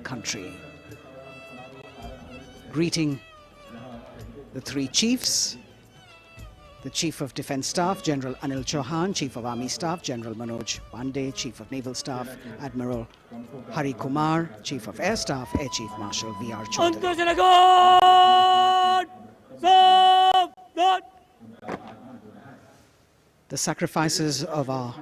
country. Greeting the three chiefs, the Chief of Defence Staff, General Anil Chauhan, Chief of Army Staff, General Manoj Pandey, Chief of Naval Staff, Admiral Hari Kumar, Chief of Air Staff, Air Chief Marshal V.R. Chaudhary. The sacrifices of our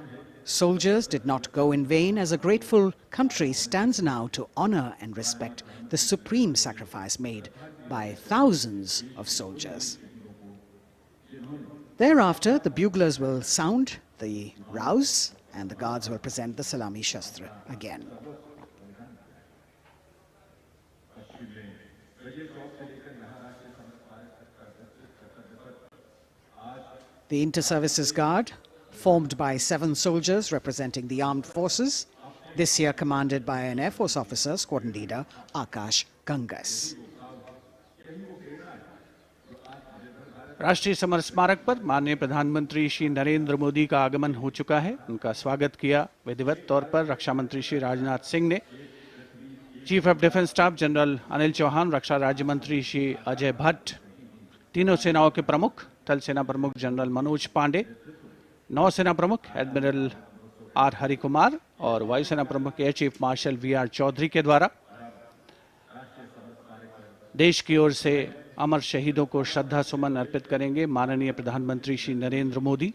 soldiers did not go in vain, as a grateful country stands now to honor and respect the supreme sacrifice made by thousands of soldiers. Thereafter, the buglers will sound the rouse and the guards will present the Salami Shastra again. The Inter-Services Guard, formed by 7 soldiers representing the armed forces, this year commanded by an Air Force officer, Squadron Leader Akash Gangas. राष्ट्रीय summer स्मारक पर माननीय प्रधानमंत्री श्री नरेंद्र मोदी का आगमन हो चुका है। उनका स्वागत किया विधिवत तौर पर रक्षा मंत्री श्री राजनाथ सिंह ने। Chief of defence staff general Anil Chauhan, रक्षा राज्य मंत्री श्री अजय भट्ट, तीनों सेनाओं के प्रमुख थल सेना प्रमुख जनरल मनोज पांडे, नौसेना प्रमुख एडमिरल आर हरि कुमार और वायुसेना प्रमुख air chief marshal V R. Chaudhari के द्वारा देश की ओर से अमर शहीदों को श्रद्धा सुमन अर्पित करेंगे माननीय प्रधानमंत्री Shri Narendra Modi.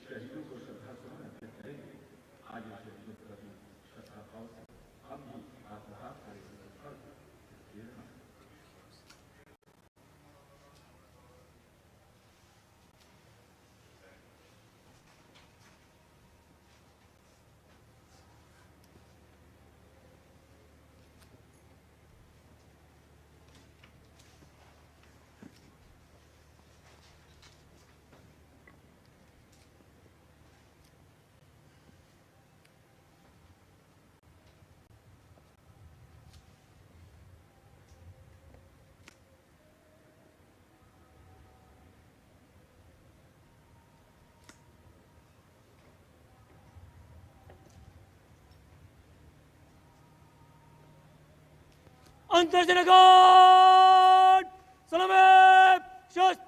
Antarjana Guard! Salame! Shast!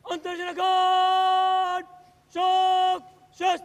Antarjana Guard! Shok! Shast!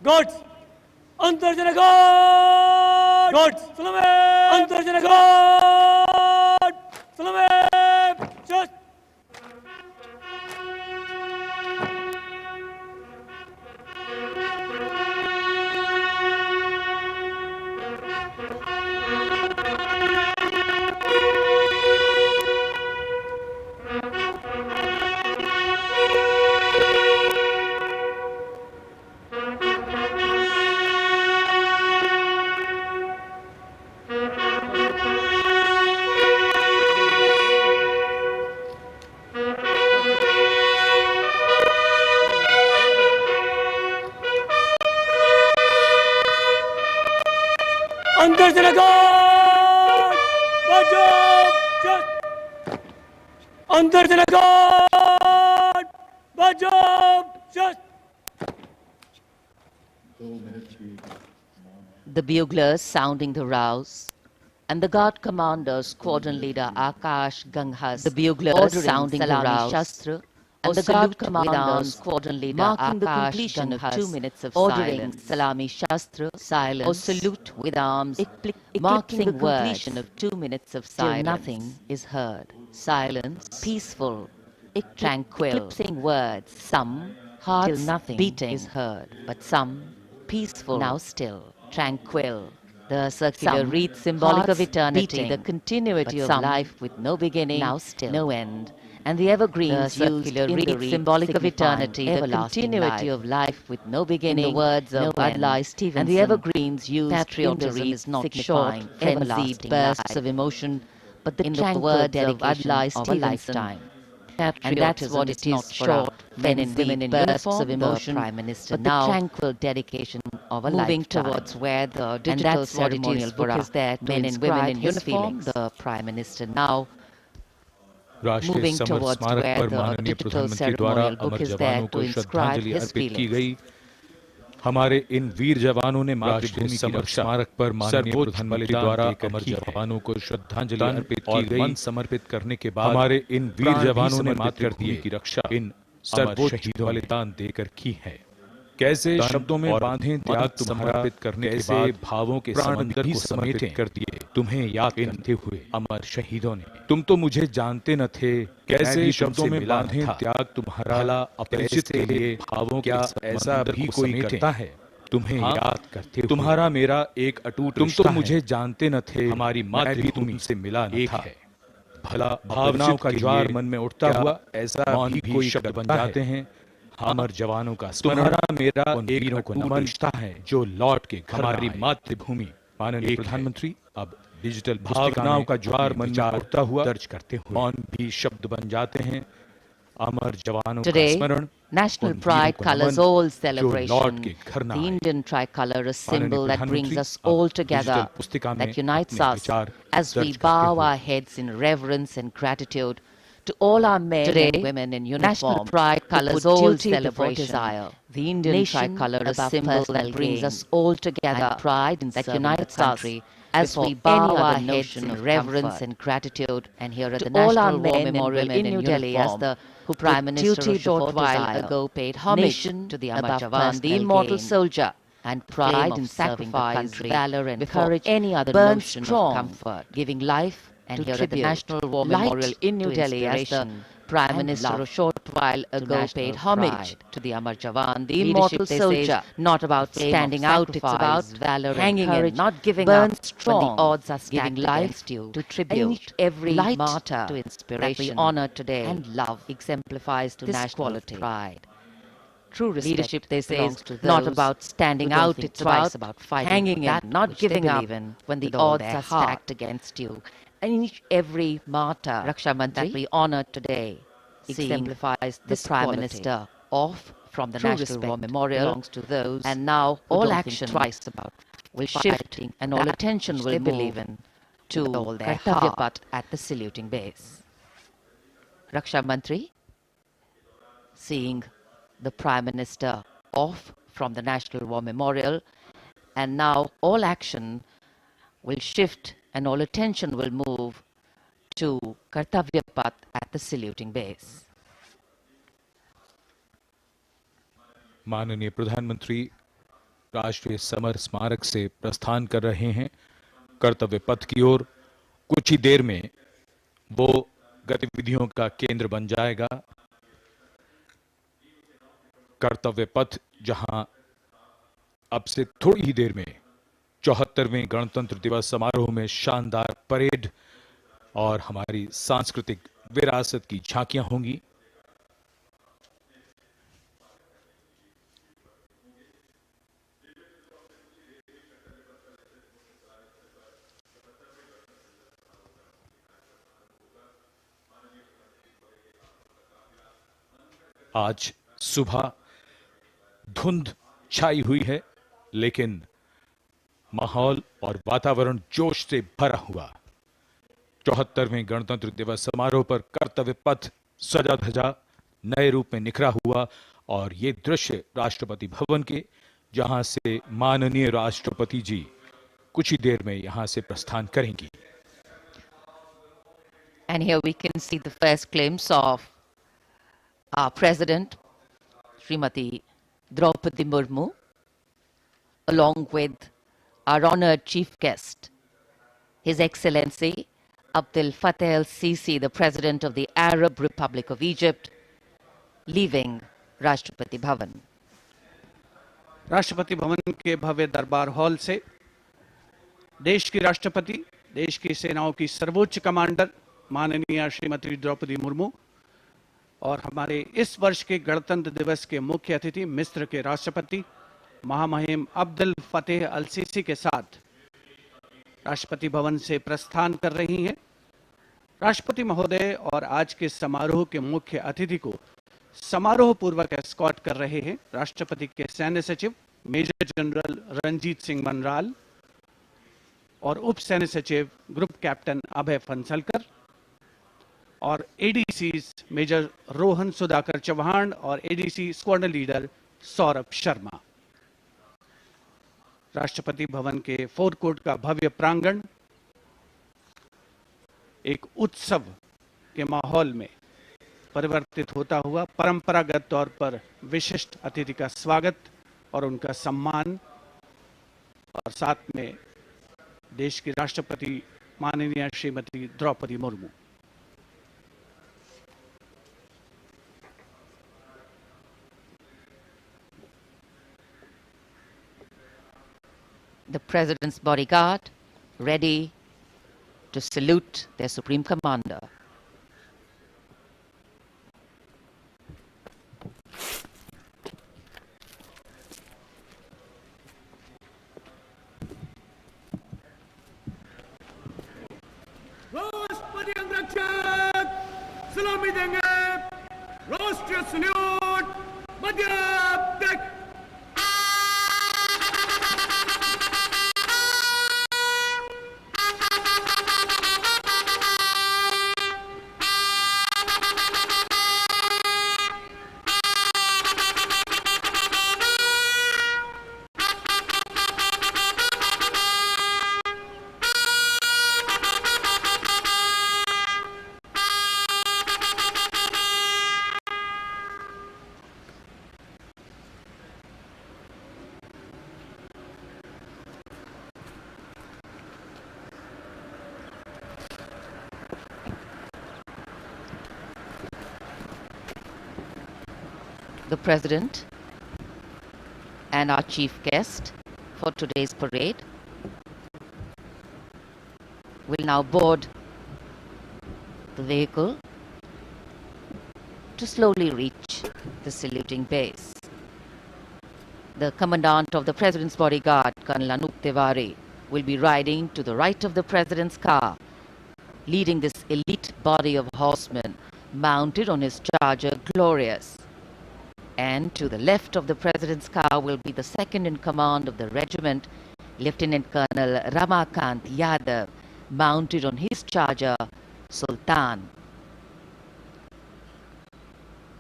Gods. Antarjana God. Gods. Salame. Antarjana God. Salame. Just. Antarjana God. Bajab. Just. Antarjana God. Bajab. Just. The buglers sounding the rouse, and the guard commander, squadron leader Akash Ganghas, the buglers sounding the rouse, Shastra, and the guard commander, squadron leader marking the completion of 2 minutes of silence, Salami Shastra, silence, or salute with arms, marking the completion of 2 minutes of silence. Till nothing is heard. Silence, peaceful, tranquil, eclipsing words, some hearts till nothing beating is heard, but some peaceful, now still, tranquil. The circular reed symbolic of eternity, beating, the continuity of life with no beginning, now still, no end. And the evergreens used in the reed symbolic of eternity, the continuity of life with no beginning, in the words of Adlai Stevenson. And the evergreens used patriotism is not short, frenzied bursts of emotion, but the tranquil dedication of Adlai Stevenson. And that's what it is for men and women in bursts of emotion, Prime Minister, but now the tranquil dedication of a moving lifetime towards where the digital ceremonial book is there to men and women in uniform. The Prime Minister now moving towards where the digital ceremonial book is there to inscribe his feelings. हमारे इन वीर जवानों ने मातृभूमि summer स्मारक पर माननीय प्रधानमंत्री द्वारा अमर जवानों को श्रद्धांजलि अर्पित की गई। मन समर्पित करने के बाद हमारे इन वीर जवानों ने मातृभूमि की रक्षा इन सर्वोच्च बलिदान देकर की है। कैसे शब्दों में बांधे त्याग समर्पित करने के बाद भावों के समंदर को समर्पित कर दिए तुम्हें याद करते हुए अमर शहीदों ने। तुम तो मुझे जानते न थे, कैसे शब्दों में बांधे त्याग तुम्हारा अपरिचित के लिए भावों क्या ऐसा भी कोई करता है तुम्हें याद करते हुए। तुम्हारा मेरा एक अटूट तुम तो मुझे जानते न थे, हमारी मातृभूमि से मिला एक है। भला भावनाओं का ज्वार मन में उठता हुआ ऐसा भी कोई शब्द बन जाते हैं। अमर जवानों का तुम्हारा मेरा उन वीरों को नमन है जो लौट के हमारी मातृभूमि। माननीय प्रधानमंत्री अब डिजिटल भावनाओं का ज्वार मन में उठता हुआ दर्ज करते हुए मौन भी शब्द बन जाते हैं। अमर जवानों का स्मरण, national pride colors all celebration. The Indian tricolor, a symbol that brings us all together, that unites us as we bow our heads in reverence and gratitude to all our men and women in uniform. National pride colors all celebration. The Indian tricolor, a symbol that brings us all together, pride and that unites us as we bow our heads in reverence and gratitude. And here at the National War Memorial in New Delhi, as the Prime Minister a short while ago paid homage to the Amar Jawan, the immortal soldier, and pride and sacrifice, valor and courage, any other notion of comfort, giving life. And here at the National War Memorial in New Delhi, as the Prime Minister a short while ago paid homage to the Amar Jawan, the immortal soldier, not about standing out, it's about valor, hanging in, not giving up when the odds are giving life to tribute every martyr to inspiration that we honor today and love exemplifies to national pride. True leadership, they say, is not about standing out, it's about fighting, hanging in, not giving up when the odds are stacked against you. And each every martyr that we honor today exemplifies the Prime Minister off from the National War Memorial belongs to those, and now all action twice about will shift and all attention will move to Kartavya Path at the saluting base. Raksha Mantri, seeing the Prime Minister off from the National War Memorial, and now all action will shift and all attention will move to Kartavya Path at the saluting base. माननीय प्रधानमंत्री राष्ट्रीय summer स्मारक से प्रस्थान कर रहे हैं कर्तव्य पथ की ओर। कुछ ही देर में वो गतिविधियों का केंद्र बन जाएगा। कर्तव्य पथ जहां अब से थोड़ी ही देर में 74वें गणतंत्र दिवस समारोह में शानदार परेड और हमारी सांस्कृतिक विरासत की झांकियां होंगी। आज सुबह धुंध छाई हुई है, लेकिन माहौल और वातावरण जोश से भरा हुआ। 74वें गणतंत्र दिवस समारोह पर कर्तव्य पथ सजा धजा नए रूप में निखरा हुआ और ये दृश्य राष्ट्रपति भवन के, जहां से माननीय राष्ट्रपति जी कुछ ही देर में यहां से प्रस्थान करेंगी। And here we can see the first glimpse of our President, Srimati Draupadi Murmu, along with our honored chief guest, His Excellency Abdel Fattah el-Sisi, the President of the Arab Republic of Egypt, leaving Rashtrapati Bhavan. Rashtrapati Bhavan के भव्य दरबार hall से देश की राष्ट्रपति, देश की सेनाओं की सर्वोच्च कमांडर माननीय श्रीमती द्रौपदी मुर्मू और हमारे इस वर्ष के गणतंत्र दिवस के मुख्य अतिथि मिस्र के राष्ट्रपति महामहिम अब्दुल फतेह अल सीसी के साथ राष्ट्रपति भवन से प्रस्थान कर रही हैं। राष्ट्रपति महोदय और आज के समारोह के मुख्य अतिथि को समारोह पूर्वक एस्कॉर्ट कर रहे हैं राष्ट्रपति के सैन्य सचिव मेजर जनरल रंजीत सिंह मनराल और उप सैन्य सचिव ग्रुप कैप्टन अभय फंसलकर और एडीसी मेजर रोहन सुधाकर चौहान और ADC squadron leader Saurabh Sharma. Rashtrapati Bhavan के फोर कोर्ट का भव्य प्रांगण एक उत्सव के माहौल में परिवर्तित होता हुआ परंपरागत तौर पर विशिष्ट अतिथि का स्वागत और उनका सम्मान और साथ में देश की राष्ट्रपति माननीय Shrimati Draupadi Murmu. The President's bodyguard ready to salute their Supreme Commander. राष्ट्रपति अंगरक्षक सलामी देंगे। राष्ट्रीय सल्यूट मध्य तक। The President and our chief guest for today's parade will now board the vehicle to slowly reach the saluting base. The Commandant of the President's Bodyguard, Colonel Anup Tiwari, will be riding to the right of the President's car, leading this elite body of horsemen mounted on his charger Glorious. And to the left of the President's car will be the second in command of the regiment, Lieutenant Colonel Ramakant Yadav, mounted on his charger Sultan.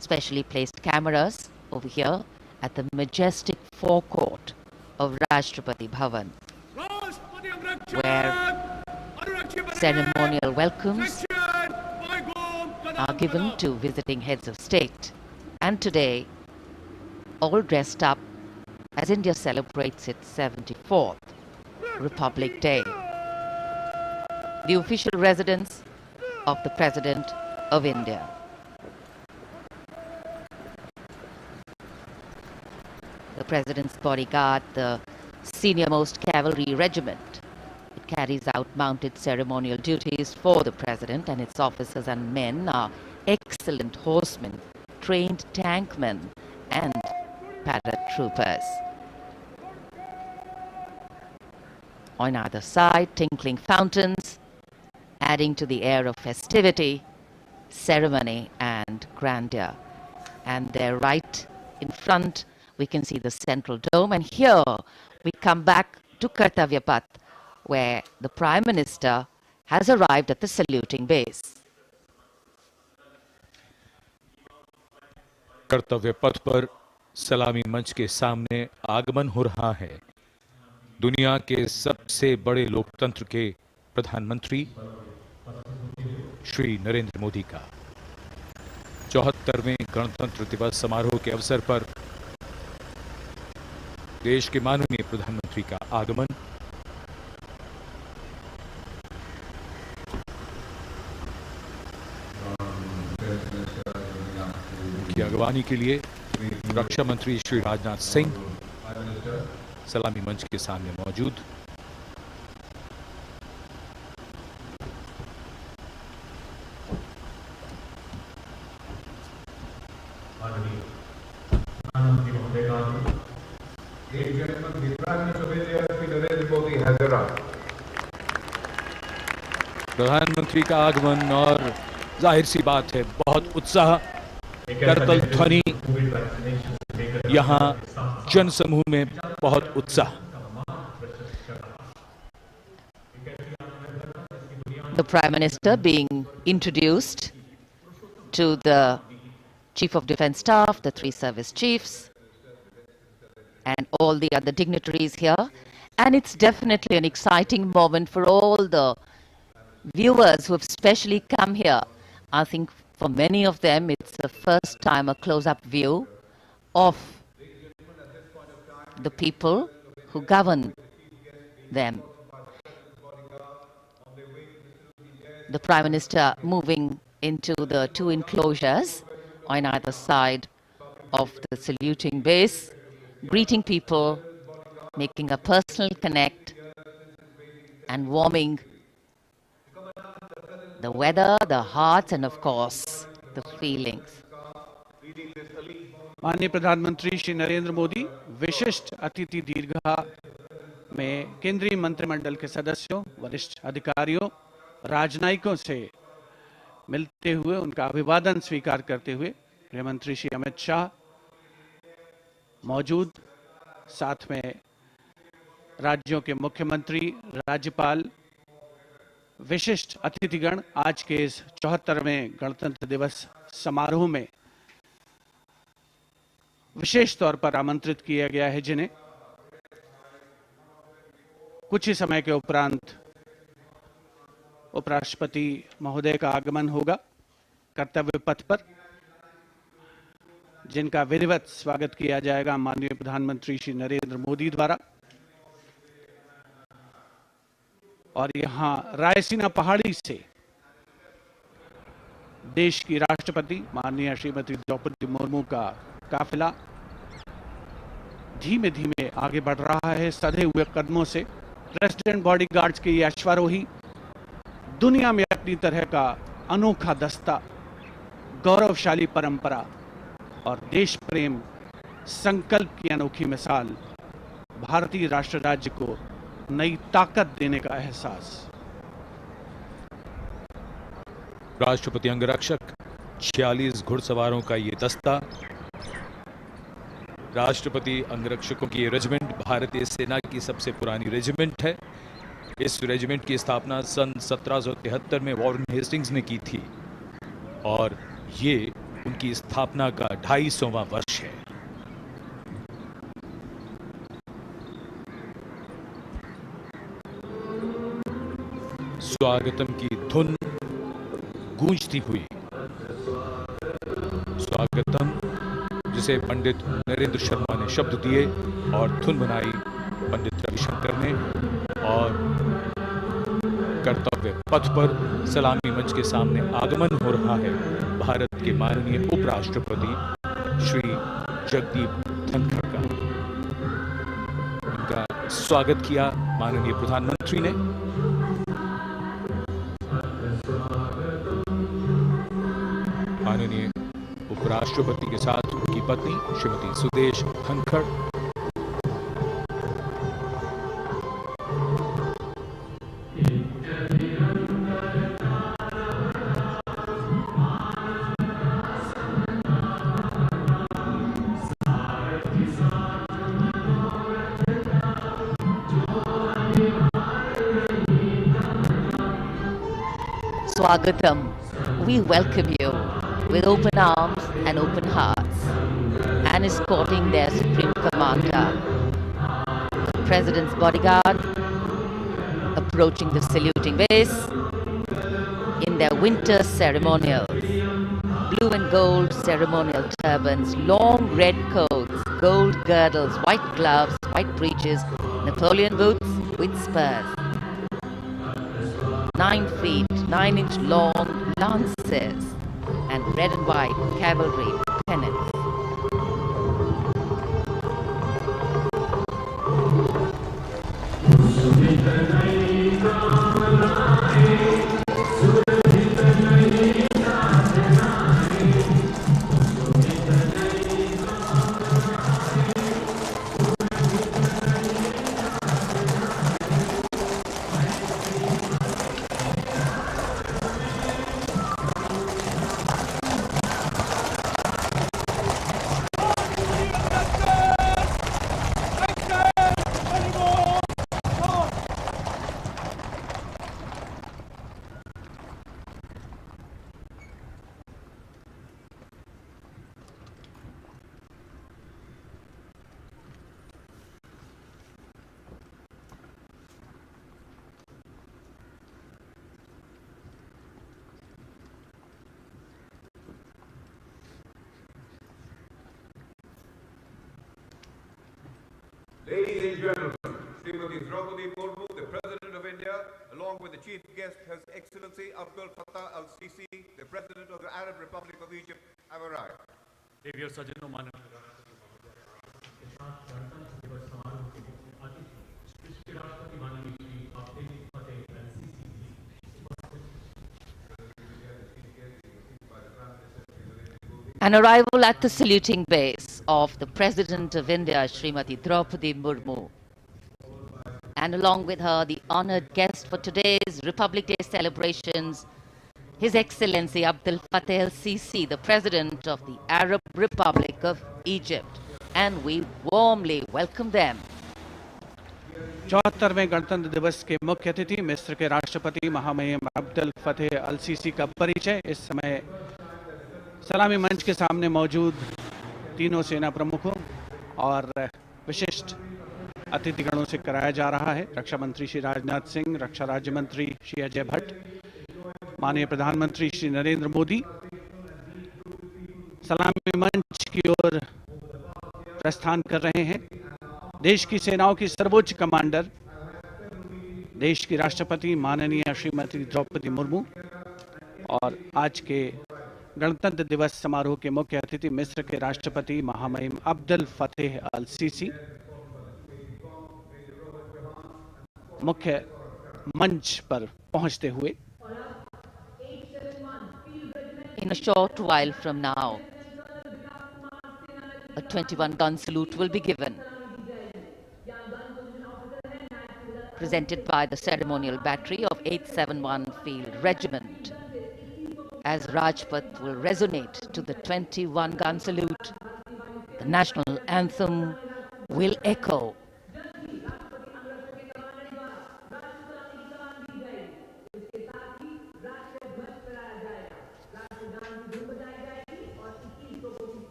Specially placed cameras over here at the majestic forecourt of Rashtrapati Bhavan, where ceremonial welcomes are given to visiting heads of state. And today, all dressed up as India celebrates its 74th Republic Day. The official residence of the President of India. The President's bodyguard, the senior-most cavalry regiment. It carries out mounted ceremonial duties for the President, and its officers and men are excellent horsemen, trained tankmen and paratroopers. On either side, tinkling fountains, adding to the air of festivity, ceremony and grandeur. And there right in front, we can see the central dome. And here we come back to Kartavya Path, where the Prime Minister has arrived at the saluting base. कर्तव्य पथ पर सलामी मंच के सामने आगमन हो रहा है दुनिया के सबसे बड़े लोकतंत्र के प्रधानमंत्री श्री नरेंद्र मोदी का 74वें गणतंत्र दिवस समारोह के अवसर पर देश के माननीय प्रधानमंत्री का आगमन। की अगवानी के लिए रक्षा मंत्री श्री राजनाथ सिंह सलामी मंच के सामने मौजूद। प्रधानमंत्री का आगमन और जाहिर सी बात है बहुत उत्साह करतल ध्वनि यहाँ जनसमूह में बहुत उत्साह। The Prime Minister being introduced to the Chief of Defence Staff, the 3 service chiefs and all the other dignitaries here, and it's definitely an exciting moment for all the viewers who have specially come here. I think for many of them, it's the first time a close-up view of the people who govern them. The Prime Minister moving into the 2 enclosures on either side of the saluting base, greeting people, making a personal connect and warming the weather, the hearts and of course the feelings. माननीय प्रधानमंत्री श्री नरेंद्र मोदी विशिष्ट अतिथि दीर्घा में केंद्रीय मंत्रिमंडल के सदस्यों, वरिष्ठ अधिकारियों, राजनयिकों से मिलते हुए उनका अभिवादन स्वीकार करते हुए गृह मंत्री श्री अमित शाह मौजूद, साथ में राज्यों के मुख्यमंत्री, राज्यपाल, विशिष्ट अतिथिगण आज के इस 74वें गणतंत्र दिवस समारोह में विशेष तौर पर आमंत्रित किया गया है, जिन्हें कुछ ही समय के उपरांत उपराष्ट्रपति महोदय का आगमन होगा कर्तव्य पथ पर, जिनका विधिवत स्वागत किया जाएगा माननीय प्रधानमंत्री श्री नरेंद्र मोदी द्वारा। और यहां रायसीना पहाड़ी से देश की राष्ट्रपति माननीय श्रीमती द्रौपदी मुर्मू का काफिला धीमे धीमे आगे बढ़ रहा है सधे हुए कदमों से। प्रेसिडेंट बॉडीगार्ड्स के ये अश्वारोही दुनिया में अपनी तरह का अनोखा दस्ता, गौरवशाली परंपरा और देश प्रेम संकल्प की अनोखी मिसाल, भारतीय राष्ट्र राज्य को नई ताकत देने का एहसास। राष्ट्रपति अंगरक्षक 46 घुड़सवारों का ये दस्ता, राष्ट्रपति अंगरक्षकों की ये रेजिमेंट भारतीय सेना की सबसे पुरानी रेजिमेंट है। इस रेजिमेंट की स्थापना सन 1773 में वॉरेन हेस्टिंग्स ने की थी और ये उनकी स्थापना का 250वां वर्ष है। स्वागतम की धुन गूंजती हुई, स्वागतम जिसे पंडित नरेंद्र शर्मा ने शब्द दिए और धुन बनाई पंडित रविशंकर ने, और कर्तव्य पथ पर सलामी मंच के सामने आगमन हो रहा है भारत के माननीय उपराष्ट्रपति श्री जगदीप धनखड़ का। उनका स्वागत किया माननीय प्रधानमंत्री ने। माननीय उपराष्ट्रपति के साथ उनकी पत्नी Shrimati Sudesh Dhankhar, Swagatam. We welcome you with open arms and open hearts, and escorting their Supreme Commander, the President's bodyguard, approaching the saluting base in their winter ceremonials. Blue and gold ceremonial turbans, long red coats, gold girdles, white gloves, white breeches, Napoleon boots with spurs. 9 feet, 9-inch long lances and red and white cavalry pennants. Ladies and gentlemen, Srimati Draupadi Murmu, the President of India, along with the Chief Guest, His Excellency Abdul Fattah al-Sisi, the President of the Arab Republic of Egypt, have arrived. An arrival at the saluting base of the President of India, Srimati Draupadi Murmu. And along with her, the honored guest for today's Republic Day celebrations, His Excellency Abdul Fattah al-Sisi, the President of the Arab Republic of Egypt. And we warmly welcome them. 74वें गणतंत्र दिवस के मुख्य अतिथि मिस्र के राष्ट्रपति महामहिम अब्दुल फतेह अल CC का परिचय इस समय सलामी मंच के सामने मौजूद तीनों सेना प्रमुखों और विशिष्ट अतिथिगणों से कराया जा रहा है। रक्षा मंत्री श्री राजनाथ सिंह, रक्षा राज्य मंत्री श्री अजय भट्ट, माननीय प्रधानमंत्री श्री नरेंद्र मोदी सलामी मंच की ओर प्रस्थान कर रहे हैं। देश की सेनाओं की सर्वोच्च कमांडर, देश की राष्ट्रपति माननीय श्रीमती द्रौपदी मुर्मू और आज के गणतंत्र दिवस समारोह के मुख्य अतिथि मिस्र के राष्ट्रपति महामहिम अब्दुल फतेह अल सीसी मुख्य मंच पर पहुंचते हुए In a short while from now, a 21-gun salute will be given, presented by the ceremonial battery of 871 Field Regiment. As Rajpath will resonate to the 21-gun salute, the national anthem will echo.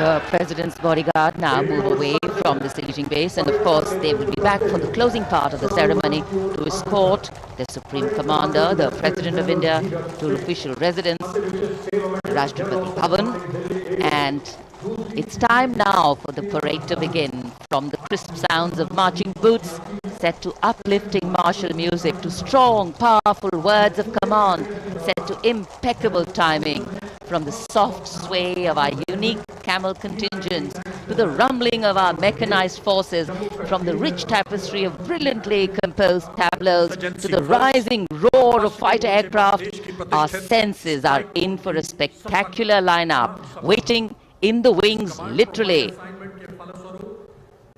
The President's bodyguard now move away from the staging base, and of course they will be back for the closing part of the ceremony to escort the Supreme Commander, the President of India, to official residence, Rashtrapati Bhavan. And it's time now for the parade to begin. From the crisp sounds of marching boots set to uplifting martial music, to strong, powerful words of command set to impeccable timing, from the soft sway of our unique camel contingents to the rumbling of our mechanized forces, from the rich tapestry of brilliantly composed tableaus to the rising roar of fighter aircraft, our senses are in for a spectacular lineup, waiting in the wings, literally.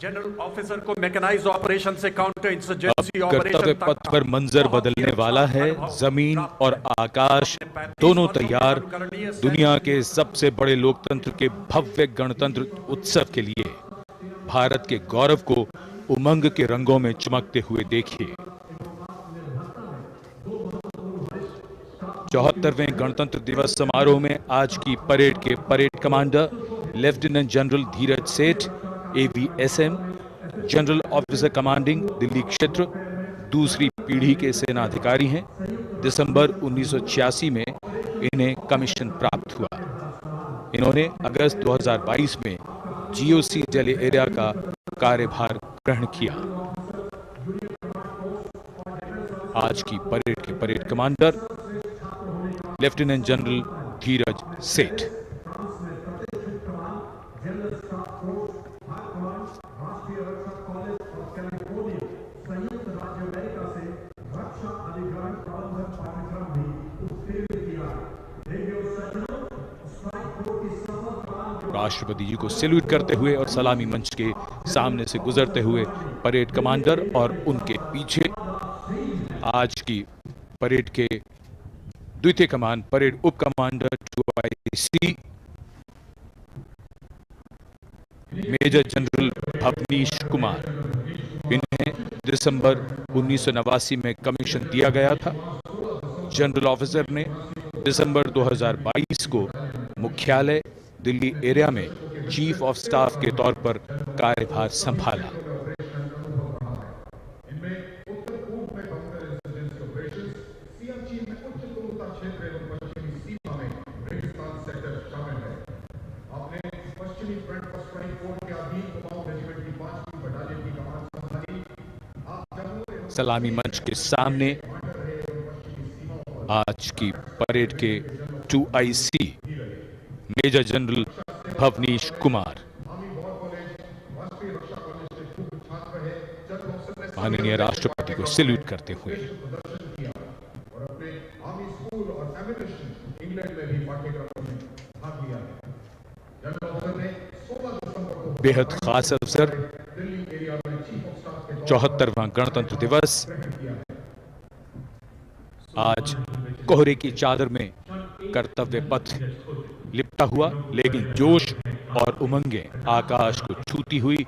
General officer को mechanised operation से counter insurgency कर्तव्य पथ पर मंजर बदलने वाला है। जमीन और आकाश दोनों तैयार दुनिया के सबसे बड़े लोकतंत्र के भव्य गणतंत्र उत्सव के लिए। भारत के गौरव को उमंग के रंगों में चमकते हुए देखिए। 74वें गणतंत्र दिवस समारोह में आज की परेड के परेड कमांडर लेफ्टिनेंट जनरल धीरज सेठ, AVSM, general officer commanding Delhi क्षेत्र, दूसरी पीढ़ी के सेना अधिकारी हैं। दिसंबर 1986 में इन्हें कमीशन प्राप्त हुआ। इन्होंने अगस्त 2022 में GOC दिल्ली एरिया का कार्यभार ग्रहण किया। आज की परेड के परेड कमांडर लेफ्टिनेंट जनरल धीरज सेठ। राष्ट्रपति जी को सैल्यूट करते हुए और सलामी मंच के सामने से गुजरते हुए परेड कमांडर और उनके पीछे आज की परेड के द्वितीय कमान परेड उप commander 2IC major general Bhavnish Kumar. इन्हें दिसंबर 1989 में कमीशन दिया गया था। जनरल ऑफिसर ने दिसंबर 2022 को मुख्यालय दिल्ली एरिया में चीफ ऑफ स्टाफ के तौर पर कार्यभार संभाला। सलामी मंच के सामने आज की परेड के 2IC major general Bhavnish Kumar माननीय राष्ट्रपति को सैल्यूट करते हुए। बेहद खास अवसर 74वां गणतंत्र दिवस आज कोहरे की चादर में कर्तव्य पथ लिपटा हुआ, लेकिन जोश और उमंगें आकाश को छूती हुई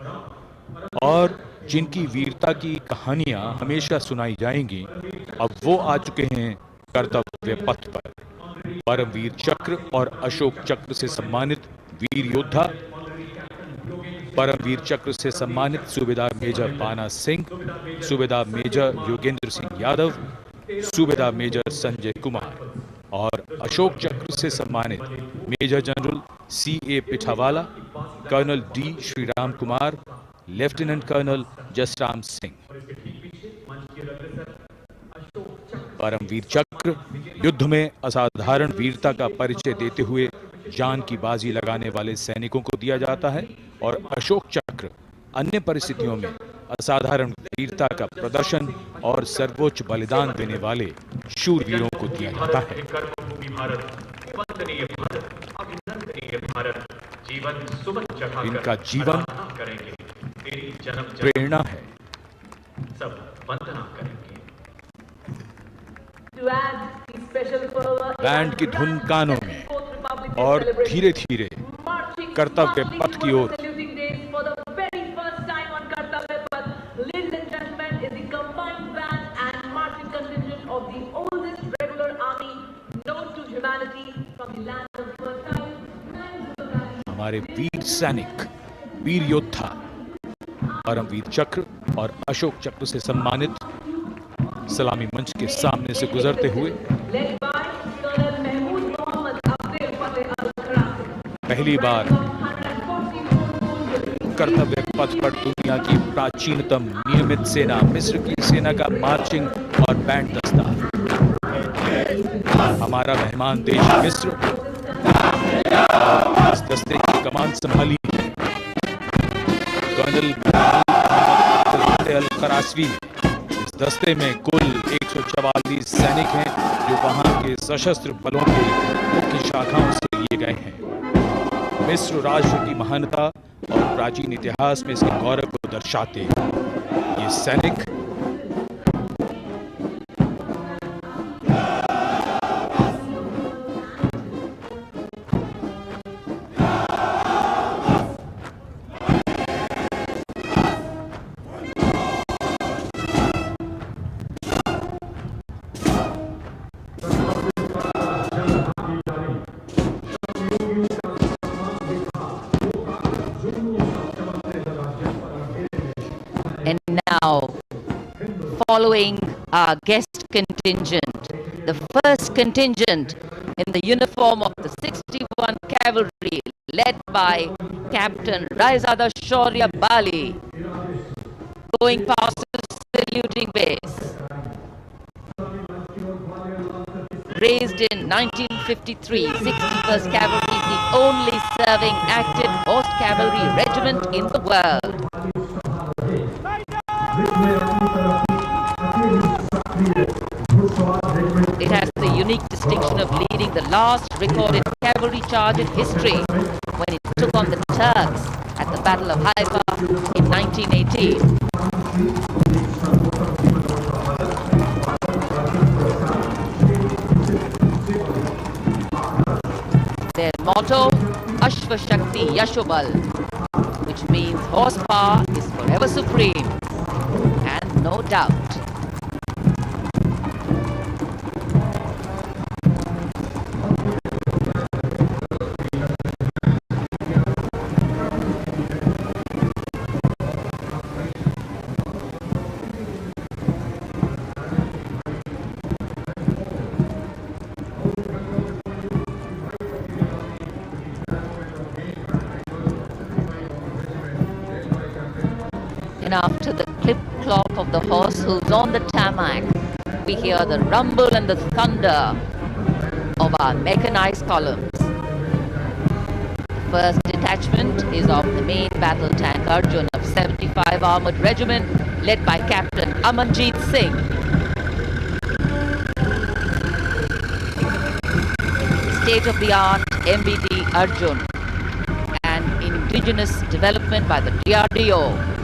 और जिनकी वीरता की कहानियां हमेशा सुनाई जाएंगी, अब वो आ चुके हैं कर्तव्य पथ पर। परमवीर चक्र और अशोक चक्र से सम्मानित वीर योद्धा, परमवीर चक्र से सम्मानित सूबेदार मेजर पाना सिंह, सूबेदार मेजर योगेंद्र सिंह यादव, सूबेदार मेजर संजय कुमार और अशोक चक्र से सम्मानित major general CA Pithawala, colonel D Sriram Kumar, lieutenant colonel Jasram Singh. Paramvir Chakra युद्ध में असाधारण वीरता का परिचय देते हुए जान की बाजी लगाने वाले सैनिकों को दिया जाता है और अशोक चक्र अन्य परिस्थितियों में असाधारण वीरता का प्रदर्शन और सर्वोच्च बलिदान देने वाले शूरवीरों को दिया जाता है। इनका जीवन प्रेरणा है। बैंड की धुन कानों में और धीरे धीरे कर्तव्य पथ की ओर हमारे वीर सैनिक, वीर योद्धा, परमवीर चक्र और अशोक चक्र से सम्मानित सलामी मंच के सामने से गुजरते हुए पहली बार कर्तव्य पथ पर दुनिया की प्राचीनतम नियमित सेना मिस्र की सेना का मार्चिंग और बैंड दस्ता, हमारा मेहमान देश मिस्र, इस दस्ते की कमान संभाली कर्नल अल करासवी। इस दस्ते में कुल 144 सैनिक हैं जो वहां के सशस्त्र बलों की मुख्य शाखाओं से लिए गए हैं। मिस्र राष्ट्र की महानता और प्राचीन इतिहास में इसके गौरव को दर्शाते ये सैनिक And now, following our guest contingent, the first contingent in the uniform of the 61 Cavalry, led by Captain Raizada Shaurya Bali, going past the saluting base. Raised in 1953, 61st Cavalry is the only serving active horse cavalry regiment in the world. It has the unique distinction of leading the last recorded cavalry charge in history when it took on the Turks at the Battle of Haifa in 1918. Their motto, Ashva Shakti Yashobal, which means horsepower is forever supreme, and no doubt. And after the clip-clop of the horse hooves on the tarmac, we hear the rumble and the thunder of our mechanized columns. The first detachment is of the main battle tank Arjun of 75 Armoured Regiment, led by Captain Amanjeet Singh. State-of-the-art MBD Arjun, an indigenous development by the DRDO.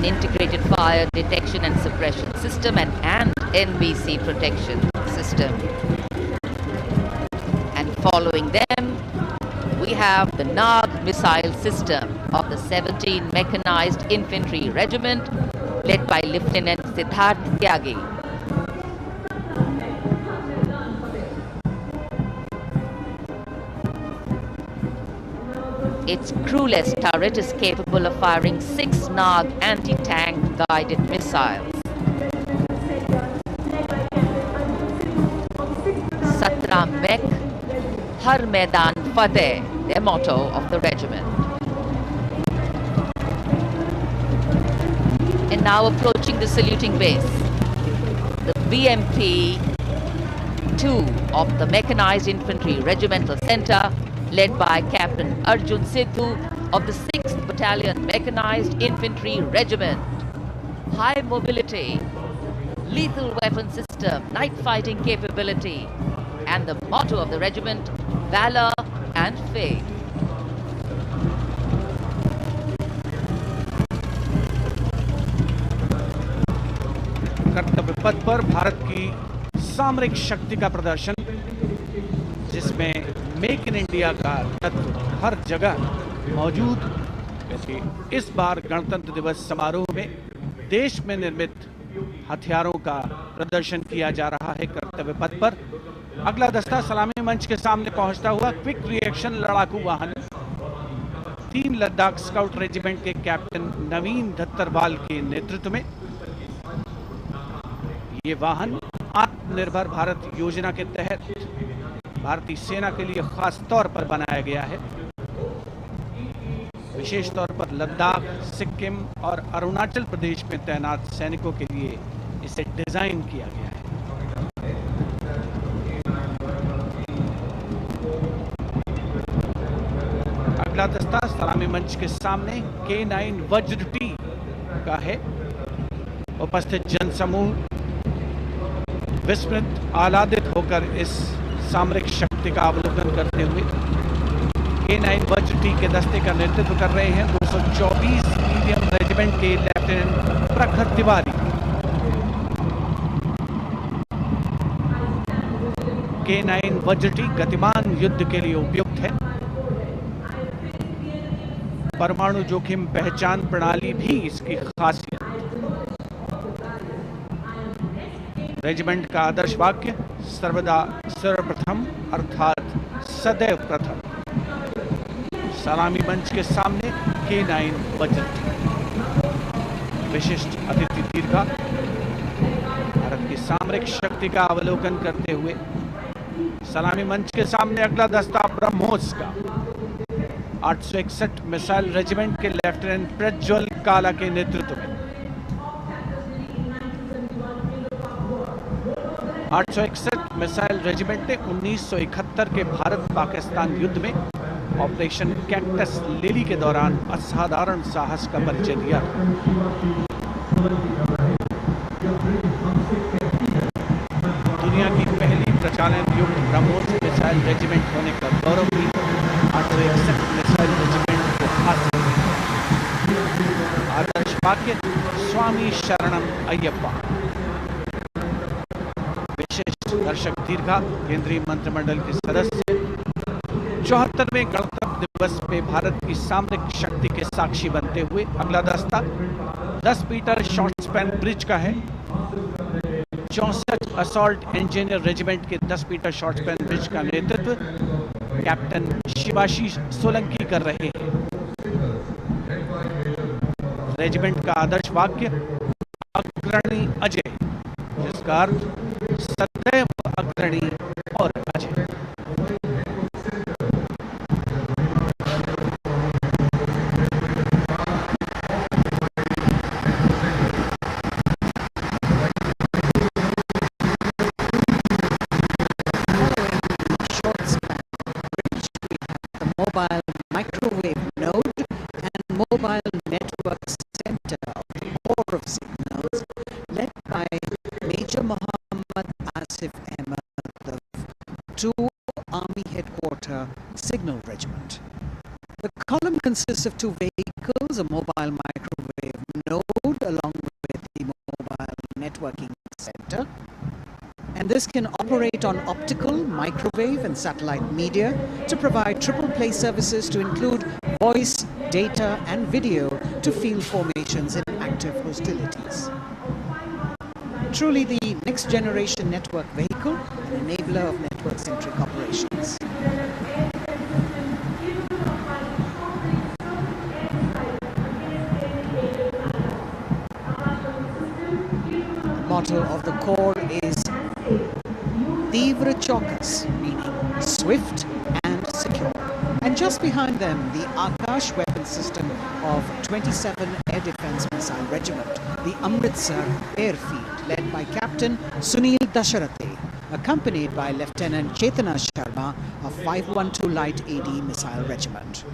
Integrated fire detection and suppression system and NBC protection system. And following them, we have the Nag missile system of the 17 Mechanized Infantry Regiment, led by Lieutenant Siddharth Tyagi. Its crewless turret is capable of firing 6 Nag anti-tank guided missiles. Satra Mek, Har Maidan Fateh, their motto of the regiment. And now approaching the saluting base, the BMP 2 of the Mechanized Infantry Regimental Center, led by Captain Arjun Sidhu of the 6th Battalion Mechanized Infantry Regiment. High mobility, lethal weapon system, night fighting capability, and the motto of the regiment, valor and faith. कर्तव्य पथ पर भारत की सामरिक शक्ति का प्रदर्शन, जिसमें make in India का तत्व हर जगह मौजूद। इस बार गणतंत्र दिवस समारोह में देश में निर्मित हथियारों का प्रदर्शन किया जा रहा है कर्तव्य पथ पर। अगला दस्ता सलामी मंच के सामने पहुंचता हुआ क्विक रिएक्शन लड़ाकू वाहन 3 लद्दाख स्काउट रेजिमेंट के कैप्टन नवीन दत्तरवाल के नेतृत्व में। ये वाहन आत्मनिर्भर भारत योजना के तहत भारतीय सेना के लिए खास तौर पर बनाया गया है। विशेष तौर पर लद्दाख, सिक्किम और अरुणाचल प्रदेश में तैनात सैनिकों के लिए इसे डिजाइन किया गया है। अगला दस्ता सलामी मंच के सामने K9 वज्र टी का है। उपस्थित जनसमूह विस्मृत आह्लादित होकर इस सामरिक शक्ति का अवलोकन करते हुए K9 वज्र टी के दस्ते का नेतृत्व कर रहे हैं 224 मीडियम रेजिमेंट के लेफ्टिनेंट प्रखर तिवारी। K9 वज्र टी गतिमान युद्ध के लिए उपयुक्त है। परमाणु जोखिम पहचान प्रणाली भी इसकी खासियत। रेजिमेंट का आदर्श वाक्य सर्वदा सर्वप्रथम अर्थात सदैव प्रथम। सलामी मंच के सामने K9 वज्र टी। विशिष्ट अतिथि दीर्घा भारत की सामरिक शक्ति का अवलोकन करते हुए सलामी मंच के सामने अगला दस्ता ब्रह्मोस का 861 मिसाइल रेजिमेंट के लेफ्टिनेंट प्रज्वल काला के नेतृत्व में। 861 मिसाइल रेजिमेंट ने 1971 के भारत पाकिस्तान युद्ध में ऑपरेशन कैक्टस लिली के दौरान असाधारण साहस का परिचय दिया। दुनिया की पहली प्रचालन युक्त ब्रह्मोस मिसाइल रेजिमेंट होने का गौरव भी 861 मिसाइल रेजिमेंट को हासिल है। आदर्श वाक्य स्वामी शरणम अय्यप्पा। विशिष्ट दर्शक दीर्घा केंद्रीय मंत्रिमंडल के सदस्य 74वें गणतंत्र दिवस पे भारत की सामरिक शक्ति के साक्षी बनते हुए अगला दस्ता 10 मीटर शॉर्ट स्पैन ब्रिज का है। 64 असॉल्ट इंजीनियर रेजिमेंट के 10 मीटर शॉर्ट स्पैन ब्रिज का नेतृत्व कैप्टन शिवाशीष सोलंकी कर रहे हैं। रेजिमेंट का आदर्श वाक्य अग्रणी अजय, जिसका अर्थ सदैव अग्रणी और Ajay. Mobile microwave node and mobile network center of the Corps of Signals, led by Major Muhammad Asif Ahmed of 2 Army Headquarter Signal Regiment. The column consists of 2 vehicles, a mobile microwave node along with the mobile networking center. And this can operate on optical, microwave and satellite media to provide triple play services to include voice, data and video to field formations in active hostilities. Truly the next generation network vehicle, an enabler of network-centric operations. The motto of the Corps is Tivra Chaukas, meaning swift and secure. And just behind them, the Akash weapon system of 27 Air Defence Missile Regiment, the Amritsar Airfield, led by Captain Sunil Dasharathe, accompanied by Lieutenant Chetana Sharma of 512 Light AD Missile Regiment.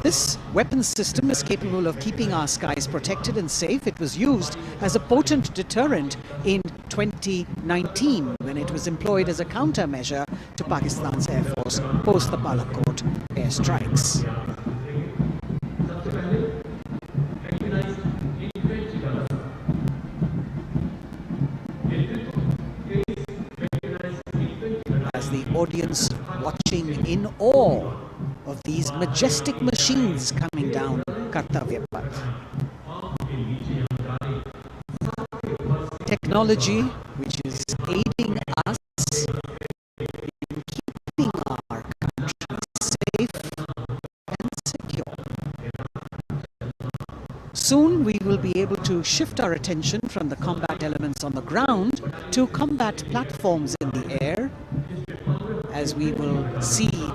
This weapons system is capable of keeping our skies protected and safe. It was used as a potent deterrent in 2019 when it was employed as a countermeasure to Pakistan's Air Force post the Balakot airstrikes. As the audience watching in awe of these majestic machines coming down Kartavya Path. Technology which is aiding us in keeping our country safe and secure. Soon we will be able to shift our attention from the combat elements on the ground to combat platforms in the air, as we will see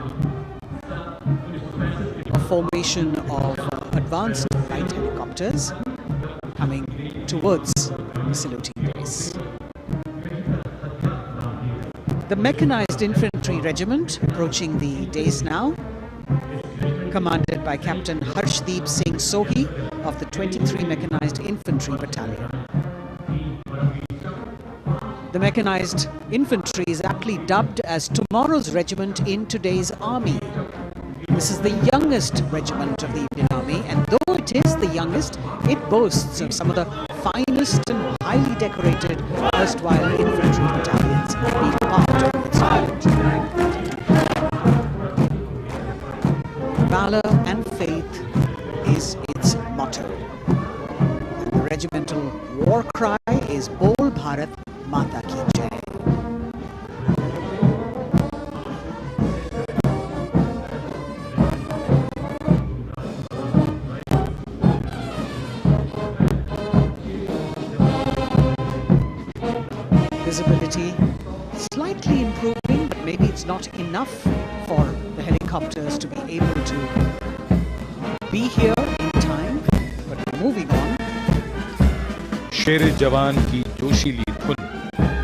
a formation of advanced light helicopters coming towards the saluting base. The Mechanized Infantry Regiment approaching the dais now, commanded by Captain Harshdeep Singh Sohi of the 23 Mechanized Infantry Battalion. The Mechanized Infantry is aptly dubbed as tomorrow's regiment in today's army. This is the youngest regiment of the Indian Army, and though it is the youngest, it boasts of some of the finest and highly decorated erstwhile infantry battalions being part of its regiment. Valor and faith is its motto. And the regimental war cry is Bol Bharat Mata Ki Jai. Visibility slightly improving, but maybe it's not enough for the helicopters to be able to be here in time. But moving on. शेर जवान की जोशीली धुन,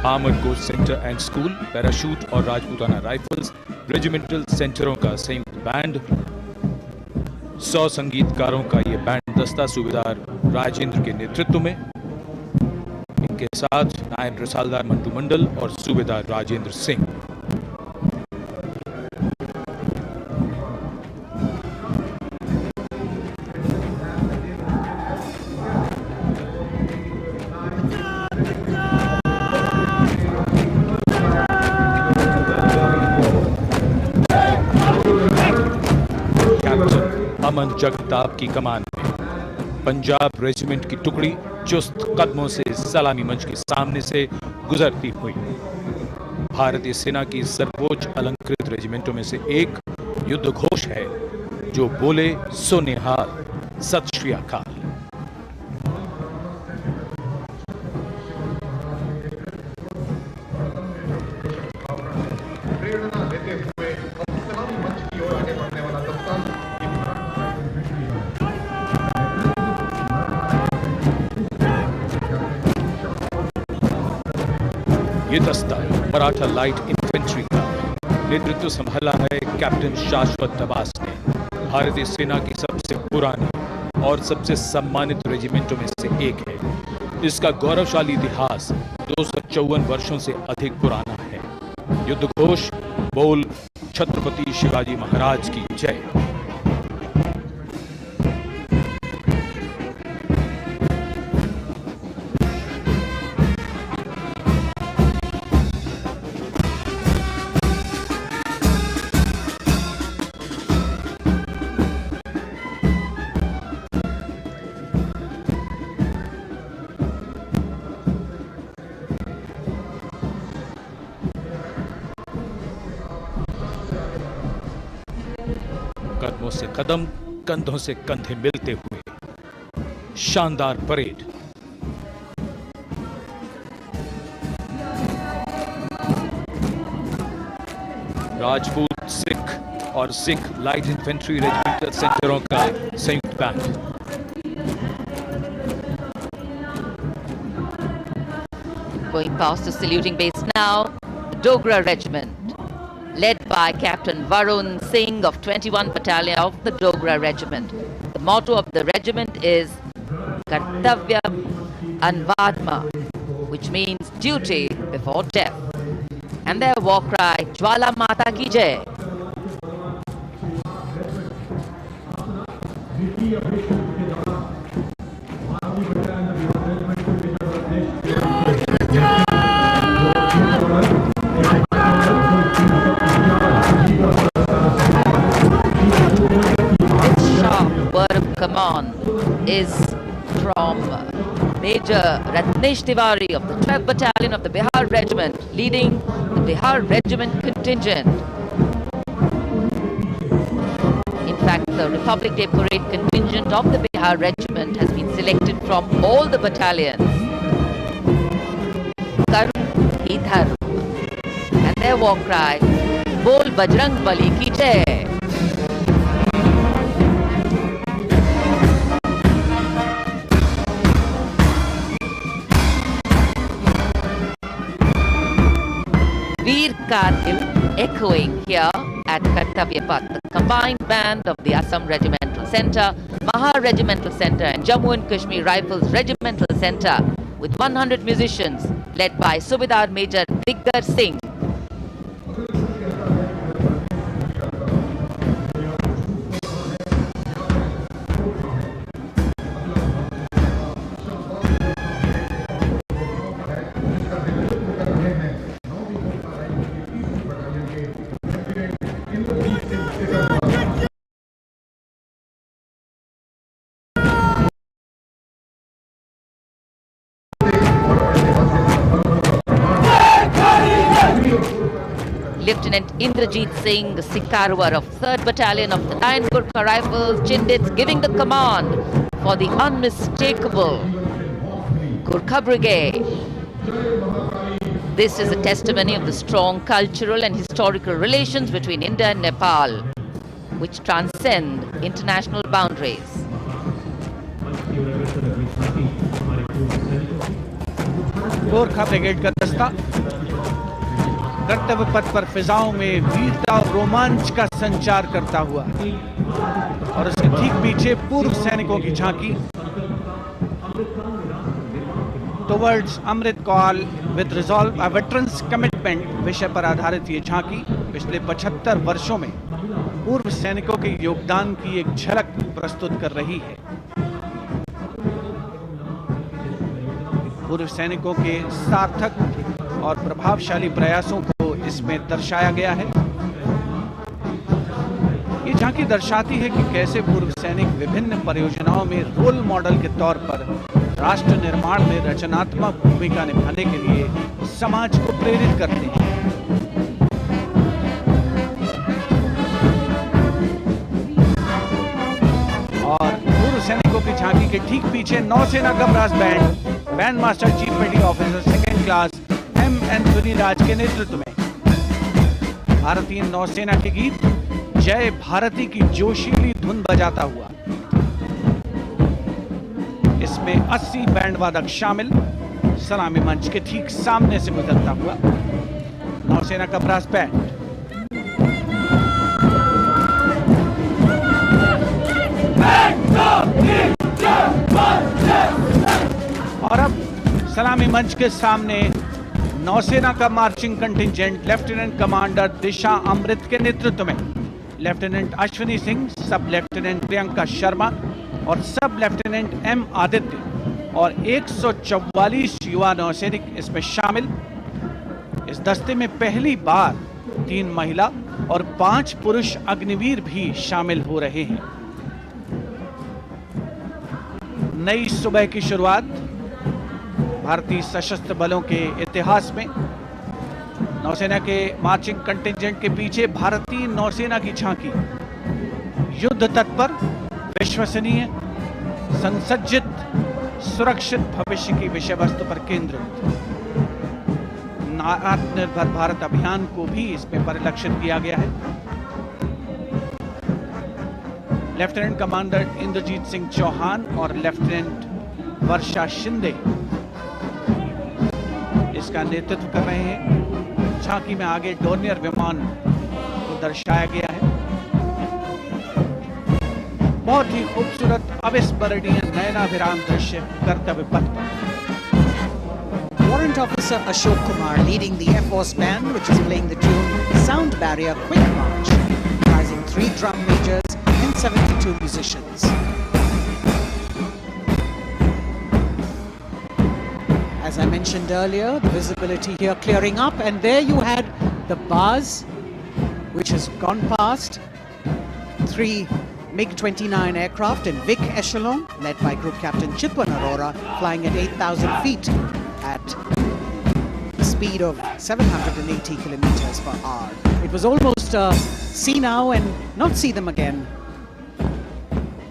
armoured corps centre and school, parachute और Rajputana rifles regimental सेंटरों का संयुक्त band, 100 संगीतकारों का ये बैंड दस्ता सूबेदार राजेंद्र के नेतृत्व में, इनके साथ नायब रसालदार मंटू मंडल और सूबेदार राजेंद्र सिंह। कैप्टन अमन जगताप की कमान में पंजाब रेजिमेंट की टुकड़ी चुस्त कदमों से सलामी मंच के सामने से गुजरती हुई भारतीय सेना की सर्वोच्च अलंकृत रेजिमेंटों में से एक युद्ध घोष है जो बोले सो निहाल, सत श्री अकाल। ये दस्ता मराठा लाइट इन्फेंट्री का नेतृत्व संभाला है कैप्टन शाश्वत दबास ने। भारतीय सेना की सबसे पुरानी और सबसे सम्मानित रेजिमेंटों में से एक है। इसका गौरवशाली इतिहास 254 वर्षों से अधिक पुराना है। युद्ध घोष बोल छत्रपति शिवाजी महाराज की जय। कदमों से कदम, कंधों से कंधे मिलते हुए शानदार परेड। राजपूत, सिख और सिख लाइट इन्फेंट्री रेजिमेंटल सेंटरों का संयुक्त band. Going past the saluting base now, the Dogra Regiment, led by Captain Varun Singh of 21 Battalion of the Dogra Regiment. The motto of the regiment is Kartavya Anvadma, which means duty before death. And their war cry, Jwala Mata Ki Jai. Command is from Major Ratnesh Tiwari of the 12th Battalion of the Bihar Regiment, leading the Bihar Regiment contingent. In fact, the Republic Day Parade contingent of the Bihar Regiment has been selected from all the battalions. Karm Hi Dharm. And their war cry, Bol Bajrang Bali Ki Jai. Veer Kargil echoing here at Kartavya Path. The combined band of the Assam Regimental Centre, Maha Regimental Centre and Jammu and Kashmir Rifles Regimental Centre with 100 musicians led by Subedar Major Diggar Singh. Lieutenant Indrajit Singh Sikarwar of 3rd Battalion of the 9th Gurkha Rifles, Chindits, giving the command for the unmistakable Gurkha Brigade. This is a testimony of the strong cultural and historical relations between India and Nepal, which transcend international boundaries. Gorkha brigade का दस्ता कर्तव्य पथ पर फिजाओं में वीरता और रोमांच का संचार करता हुआ और उसके ठीक पीछे पूर्व सैनिकों की झांकी towards Amrit Kaal with resolve a veterans commitment विषय पर आधारित ये झांकी पिछले 75 वर्षों में पूर्व सैनिकों के योगदान की एक झलक प्रस्तुत कर रही है। पूर्व सैनिकों के सार्थक और प्रभावशाली प्रयासों को इसमें दर्शाया गया है। ये झांकी दर्शाती है कि कैसे पूर्व सैनिक विभिन्न परियोजनाओं में रोल मॉडल के तौर पर राष्ट्र निर्माण में रचनात्मक भूमिका निभाने के लिए समाज को प्रेरित करते हैं। और पूर्व सैनिकों की झांकी के ठीक पीछे नौसेना का ब्रास बैंड मास्टर चीफ पेटी ऑफिसर 2nd क्लास M.N. सुनीराज के नेतृत्व में भारतीय नौसेना के गीत जय भारती की जोशीली धुन बजाता हुआ इसमें 80 बैंड वादक शामिल सलामी मंच के ठीक सामने से गुजरता हुआ नौसेना का ब्रास बैंड। और अब सलामी मंच के सामने नौसेना का मार्चिंग कंटिंजेंट लेफ्टिनेंट कमांडर दिशा अमृत के नेतृत्व में लेफ्टिनेंट अश्विनी सिंह, सब लेफ्टिनेंट प्रियंका शर्मा और सब लेफ्टिनेंट M. आदित्य और 144 युवा नौसैनिक इसमें शामिल। इस दस्ते में पहली बार 3 महिला और 5 पुरुष अग्निवीर भी शामिल हो रहे हैं। नई सुबह की शुरुआत भारतीय सशस्त्र बलों के इतिहास में नौसेना के मार्चिंग कंटिंजेंट के पीछे भारतीय नौसेना की झांकी युद्ध तत्पर, विश्वसनीय, संसज्जित, सुरक्षित भविष्य की विषय वस्तु पर केंद्रित। आत्मनिर्भर भारत अभियान को भी इसमें परिलक्षित किया गया है। लेफ्टिनेंट कमांडर इंद्रजीत सिंह चौहान और लेफ्टिनेंट वर्षा शिंदे इसका नेतृत्व कर रहे हैं। झांकी में आगे डोर्नियर विमान दर्शाया गया है। बहुत ही खूबसूरत अविस्मरणीय नयनाभिराम दृश्य कर्तव्य पथ पर। Warrant Officer Ashok Kumar leading the Air Force Band, which is playing the tune Sound Barrier Quick March, comprising 3 drum majors and 72 musicians. As I mentioned earlier, the visibility here clearing up, and there you had the bars, which has gone past 3 MiG-29 aircraft in Vic Echelon, led by Group Captain Chitwan Arora, flying at 8,000 feet at a speed of 780 kilometers per hour. It was almost a see now and not see them again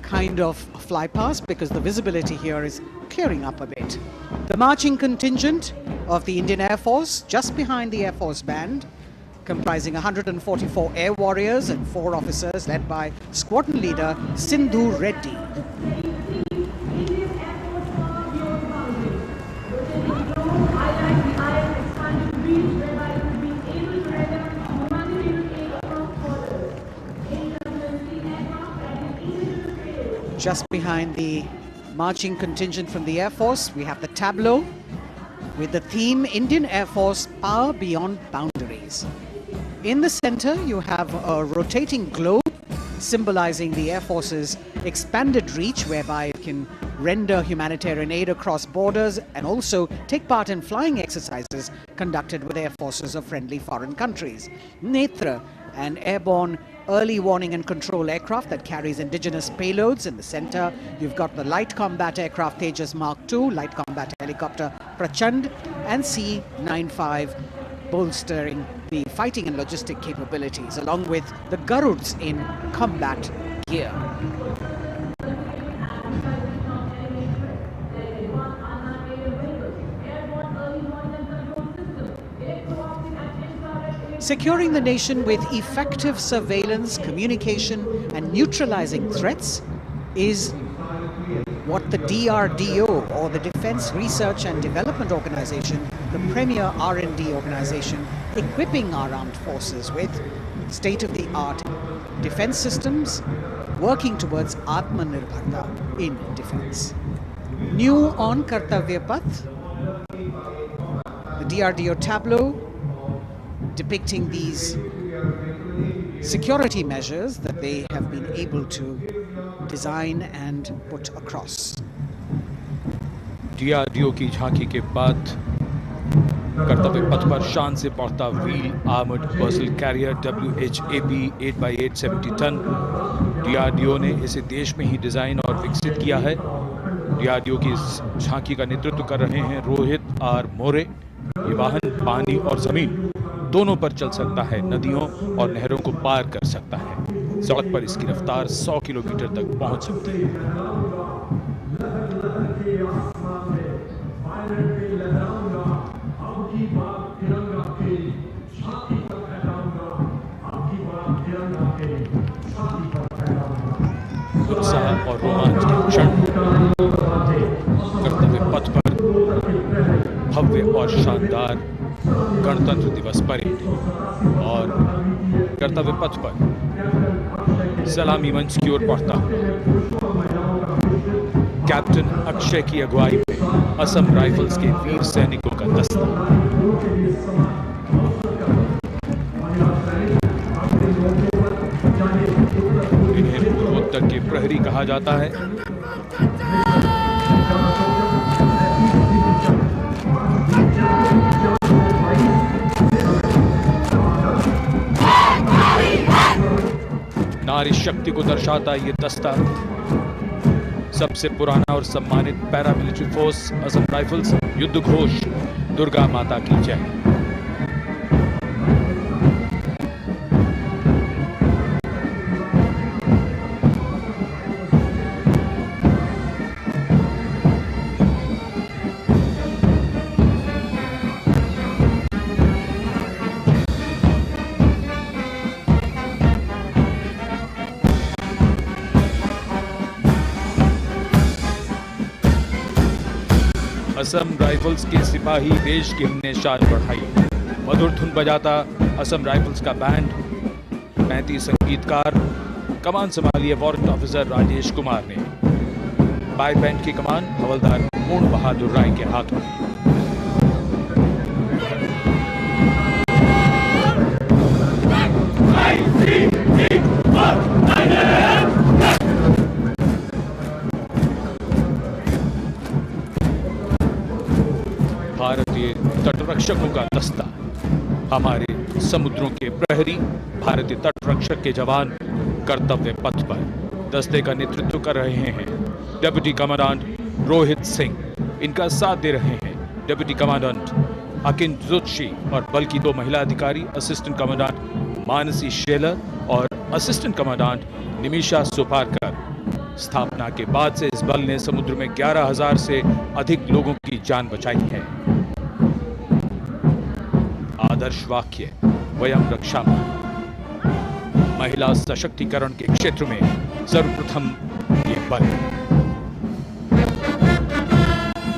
kind of fly past, because the visibility here is clearing up a bit. The marching contingent of the Indian Air Force, just behind the Air Force Band, comprising 144 air warriors and 4 officers, led by squadron leader Sindhu Reddy. Just behind the marching contingent from the Air Force, we have the tableau with the theme Indian Air Force Power Beyond Boundaries. In the center, you have a rotating globe symbolizing the Air Force's expanded reach, whereby it can render humanitarian aid across borders and also take part in flying exercises conducted with air forces of friendly foreign countries. Netra, an airborne early warning and control aircraft that carries indigenous payloads. In the center, you've got the light combat aircraft Tejas Mark II, light combat helicopter Prachand, and C-95 bolstering the fighting and logistic capabilities, along with the Garuds in combat gear. Securing the nation with effective surveillance, communication, and neutralizing threats is what the DRDO, or the Defense Research and Development Organization, the premier R&D organization, equipping our armed forces with state-of-the-art defense systems, working towards Atmanirbharta in defense. New on Kartavya Path, the DRDO tableau depicting these security measures that they have been able to design and put across. DRDO की झांकी के बाद कर्तव्य पथ पर शान से बढ़ता wheel armoured personnel carrier WHAP 8x8 70 ton. DRDO ने इसे देश में ही डिजाइन और विकसित किया है। DRDO की इस झांकी का नेतृत्व कर रहे हैं रोहित आर मोरे। ये वाहन पानी और जमीन दोनों पर चल सकता है, नदियों और नहरों को पार कर सकता है। सड़क पर इसकी रफ्तार 100 किलोमीटर तक पहुंच सकती है। उत्साह और रोमांच के क्षण कर्तव्य पथ पर भव्य और शानदार गणतंत्र दिवस परेड और कर्तव्य पथ पर सलामी मंच की ओर बढ़ता कैप्टन अक्षय की अगुवाई में असम राइफल्स के वीर सैनिकों का दस्ता। इन्हें पूर्वोत्तर के प्रहरी कहा जाता है। नारी शक्ति को दर्शाता ये दस्ता सबसे पुराना और सम्मानित पैरामिलिट्री फोर्स असम राइफल्स। युद्ध घोष दुर्गा माता की जय। असम राइफल्स के सिपाही देश की हमने शान बढ़ाई। मधुर धुन बजाता असम राइफल्स का बैंड 35 संगीतकार। कमान संभाली है वारंट ऑफिसर राजेश कुमार ने। पाइप बैंड की कमान हवलदार पूर्ण बहादुर राय के हाथों में। भारतीय तटरक्षकों का दस्ता, हमारे समुद्रों के प्रहरी, भारतीय तटरक्षक के जवान कर्तव्य पथ पर दस्ते का नेतृत्व कर रहे हैं। डिप्टी कमांडेंट रोहित सिंह इनका साथ दे रहे हैं। डिप्टी कमांडेंट अकिन जोशी और बल की 2 महिला अधिकारी, असिस्टेंट कमांडेंट मानसी शेलर और असिस्टेंट कमांडेंट निमिषा सुपारकर। स्थापना के बाद से इस बल ने समुद्र में 11,000 से अधिक लोगों की जान बचाई है। आदर्श वाक्य वयम रक्षामः। महिला सशक्तिकरण के क्षेत्र में सर्वप्रथम ये बल।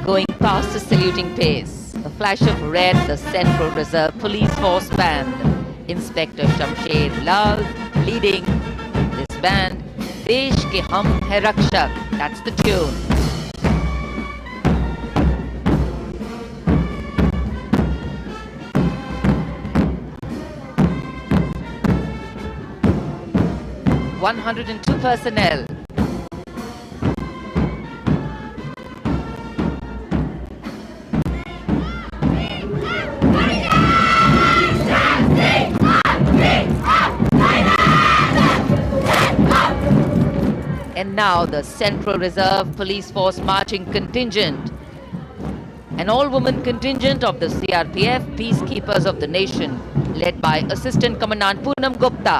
Going past the saluting pace, a flash of red, the Central Reserve Police Force Band. Inspector Shamsher Lal leading this band. देश के हम है रक्षक. That's the tune. (102 personnel). And now the Central Reserve Police Force marching contingent, an all-woman contingent of the CRPF, peacekeepers of the nation, led by Assistant Commandant Poonam Gupta.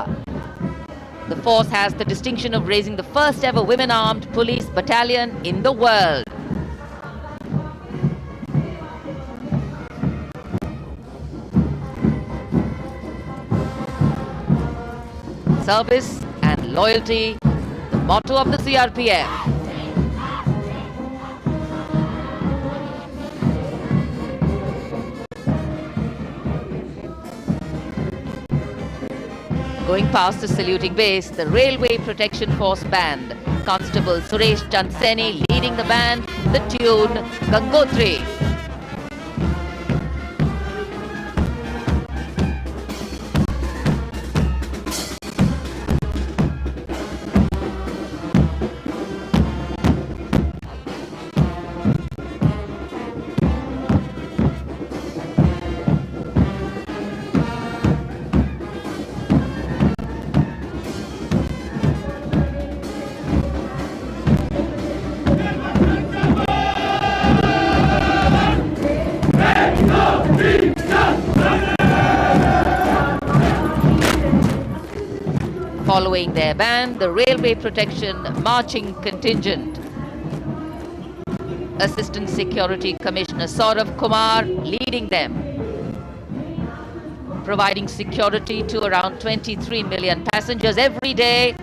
The force has the distinction of raising the first ever women-armed police battalion in the world. Service and loyalty, the motto of the CRPF. Going past the saluting base, the Railway Protection Force Band. Constable Suresh Chanseni leading the band, the tune Gangotri. Following their band, the Railway Protection Marching Contingent. Assistant Security Commissioner Saurav Kumar leading them, providing security to around 23 million passengers every day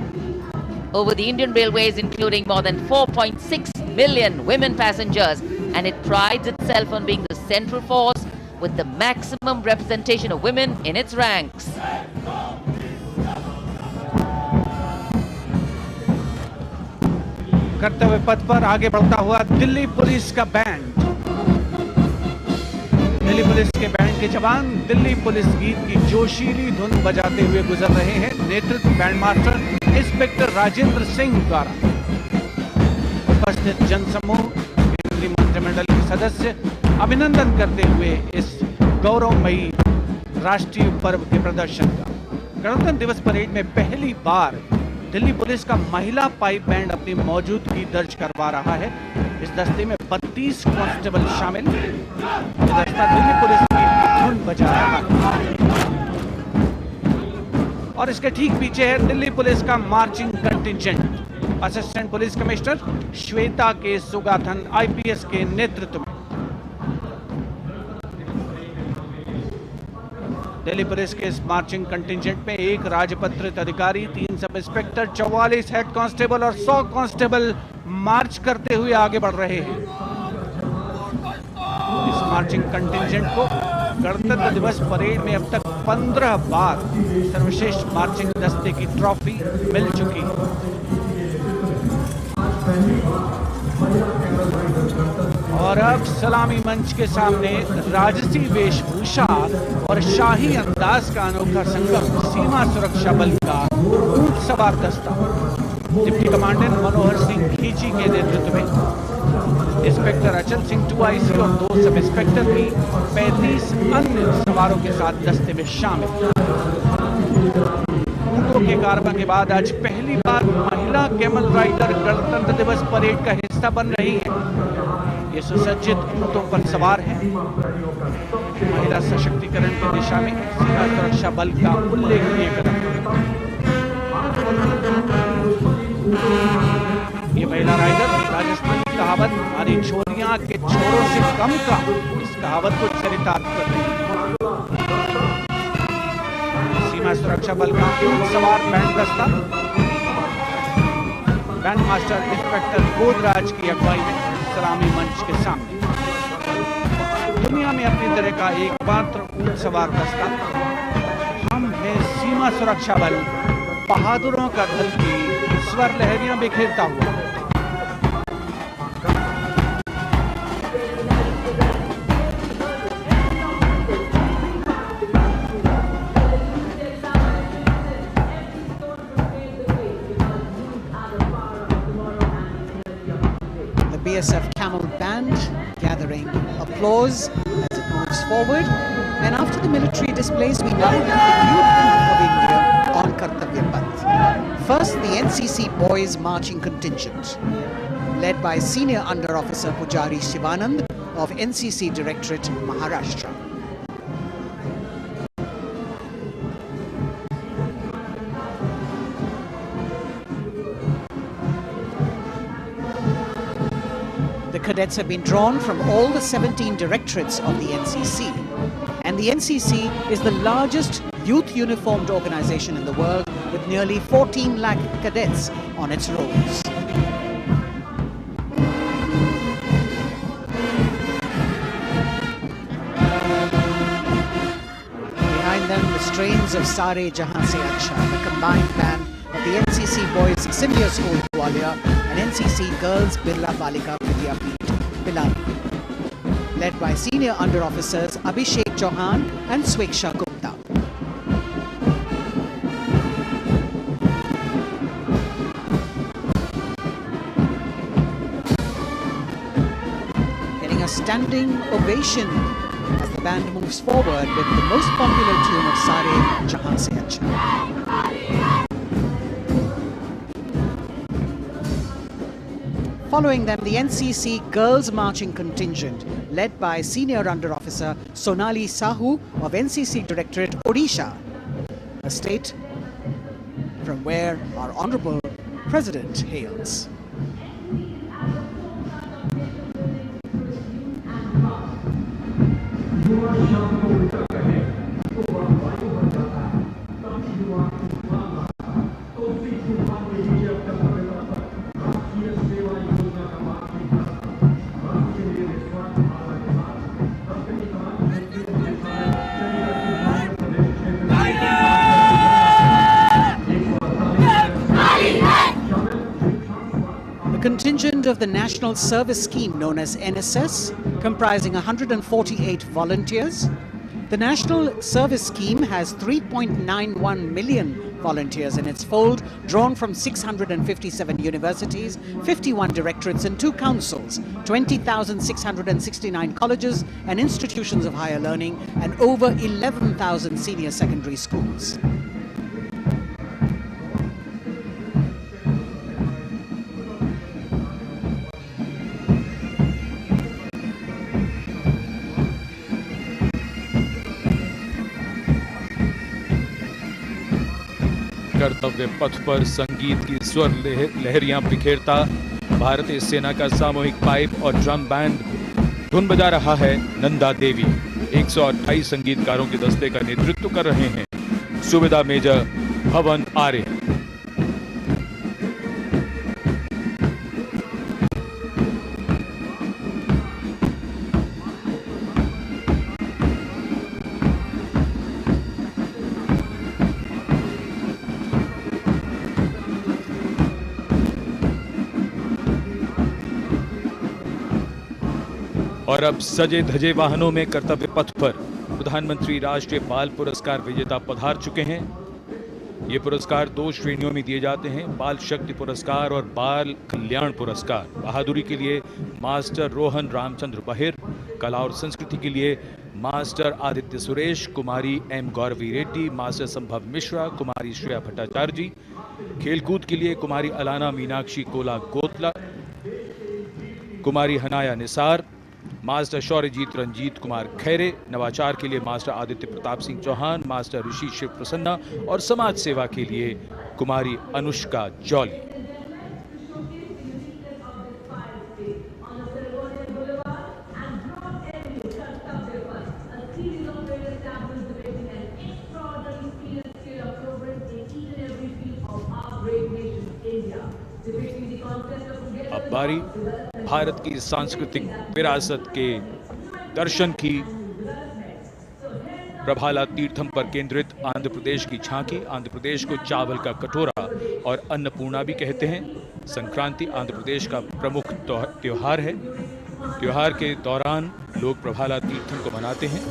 over the Indian Railways, including more than 4.6 million women passengers, and it prides itself on being the central force with the maximum representation of women in its ranks. कर्तव्य पथ पर आगे बढ़ता हुआ Delhi police का band, Delhi police के band के जवान दिल्ली पुलिस गीत की जोशीली धुन बजाते हुए गुजर रहे हैं। नेतृत्व band master inspector Rajendra Singh द्वारा। उपस्थित जनसमूह, केंद्रीय मंत्रिमंडल के सदस्य अभिनंदन करते हुए इस गौरवमयी राष्ट्रीय पर्व के प्रदर्शन का। गणतंत्र दिवस परेड में पहली बार दिल्ली पुलिस का महिला पाइप बैंड अपनी मौजूदगी दर्ज करवा रहा है। इस दस्ते में 32 कांस्टेबल शामिल। ये दस्ता दिल्ली पुलिस की धुन बजा रहा है और इसके ठीक पीछे है दिल्ली पुलिस का marching contingent. Assistant police commissioner Shweta के सुगाथन IPS के नेतृत्व में दिल्ली पुलिस के इस मार्चिंग कंटिजेंट में 1 राजपत्रित अधिकारी, 3 सब इंस्पेक्टर, 44 हेड कांस्टेबल और 100 कांस्टेबल मार्च करते हुए आगे बढ़ रहे हैं। इस मार्चिंग कंटिजेंट को गणतंत्र दिवस परेड में अब तक 15 बार सर्वश्रेष्ठ मार्चिंग दस्ते की ट्रॉफी मिल चुकी है। और अब सलामी मंच के सामने राजसी वेशभूषा और शाही अंदाज का अनोखा संगम सीमा सुरक्षा बल का ऊंट सवार दस्ता डिप्टी कमांडेंट मनोहर सिंह खींची के नेतृत्व में इंस्पेक्टर अचल सिंह 2IC और 2 सब इंस्पेक्टर भी 35 अन्य सवारों के साथ दस्ते में शामिल। ऊंटों के कारवां के बाद आज पहली बार महिला कैमल राइडर गणतंत्र दिवस परेड का हिस्सा बन रही है। ये सुसज्जित ऊंटों पर सवार है। महिला सशक्तिकरण की दिशा में सीमा सुरक्षा बल का उल्लेखनीय कदम। ये महिला राइडर राजस्थानी कहावत हमारी छोरियां के छोरों से कम का, इस कहावत को चरितार्थ कर रही है। सीमा सुरक्षा बल का सवार बैंड दस्ता बैंड मास्टर इंस्पेक्टर गोदराज की अगुवाई में सलामी मंच के सामने दुनिया में अपनी तरह का एकमात्र ऊंट सवार दस्ता हम हैं सीमा सुरक्षा बल, बहादुरों का दल की स्वर लहरियां बिखेरता हुआ। BSF Camel Band gathering applause as it moves forward, and after the military displays we now have the Youth of India on Kartavya Path. First, the NCC Boys Marching Contingent, led by Senior Under Officer Pujari Shivanand of NCC Directorate, Maharashtra. The cadets have been drawn from all the 17 directorates of the NCC, and the NCC is the largest youth uniformed organization in the world with nearly 14 lakh cadets on its rolls. Behind them, the strains of Sare Jahan Se Acha, the combined band of the NCC Boys Senior School Gwalior and NCC Girls Birla Balika Vidyapeeth, Pilani, led by Senior Under Officers Abhishek Chauhan and Sweksha Gupta. Getting a standing ovation as the band moves forward with the most popular tune of Sare Jahan Se Acha. Following them, the NCC Girls Marching Contingent, led by Senior Under Officer Sonali Sahu of NCC Directorate, Odisha, a state from where our Honorable President hails. Contingent of the National Service Scheme known as NSS, comprising 148 volunteers. The National Service Scheme has 3.91 million volunteers in its fold, drawn from 657 universities, 51 directorates and 2 councils, 20,669 colleges and institutions of higher learning, and over 11,000 senior secondary schools. कर्तव्य पथ पर संगीत की स्वर लहरियां बिखेरता भारतीय सेना का सामूहिक पाइप और ड्रम बैंड धुन बजा रहा है। नंदा देवी 128 संगीतकारों के दस्ते का नेतृत्व कर रहे हैं। सुबेदार मेजर भवन आर्य। और अब सजे धजे वाहनों में कर्तव्य पथ पर प्रधानमंत्री राष्ट्रीय बाल पुरस्कार विजेता पधार चुके हैं। ये पुरस्कार 2 श्रेणियों में दिए जाते हैं, बाल शक्ति पुरस्कार और बाल कल्याण पुरस्कार। बहादुरी के लिए मास्टर रोहन रामचंद्र बहिर, कला और संस्कृति के लिए मास्टर आदित्य सुरेश, कुमारी एम गौरवी रेड्डी, मास्टर संभव मिश्रा, कुमारी श्रेया भट्टाचार्य जी, खेलकूद के लिए कुमारी अलाना मीनाक्षी कोला गोतला, कुमारी हनाया निसार, मास्टर शौर्यजीत रंजीत कुमार खैरे, नवाचार के लिए मास्टर आदित्य प्रताप सिंह चौहान, मास्टर ऋषि शिव प्रसन्ना और समाज सेवा के लिए कुमारी अनुष्का जौली। अब बारी भारत की सांस्कृतिक विरासत के दर्शन की। प्रभाला तीर्थम पर केंद्रित आंध्र प्रदेश की झांकी। आंध्र प्रदेश को चावल का कटोरा और अन्नपूर्णा भी कहते हैं। संक्रांति आंध्र प्रदेश का प्रमुख त्योहार है। त्योहार के दौरान लोग प्रभाला तीर्थम को मनाते हैं।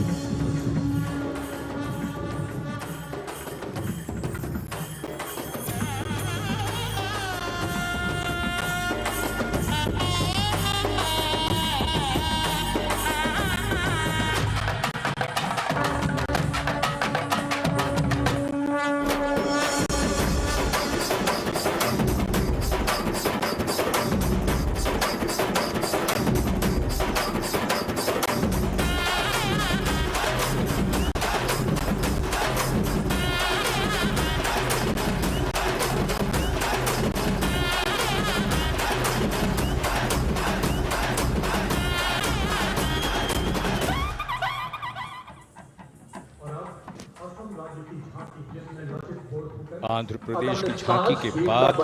आंध्र प्रदेश की झांकी के बाद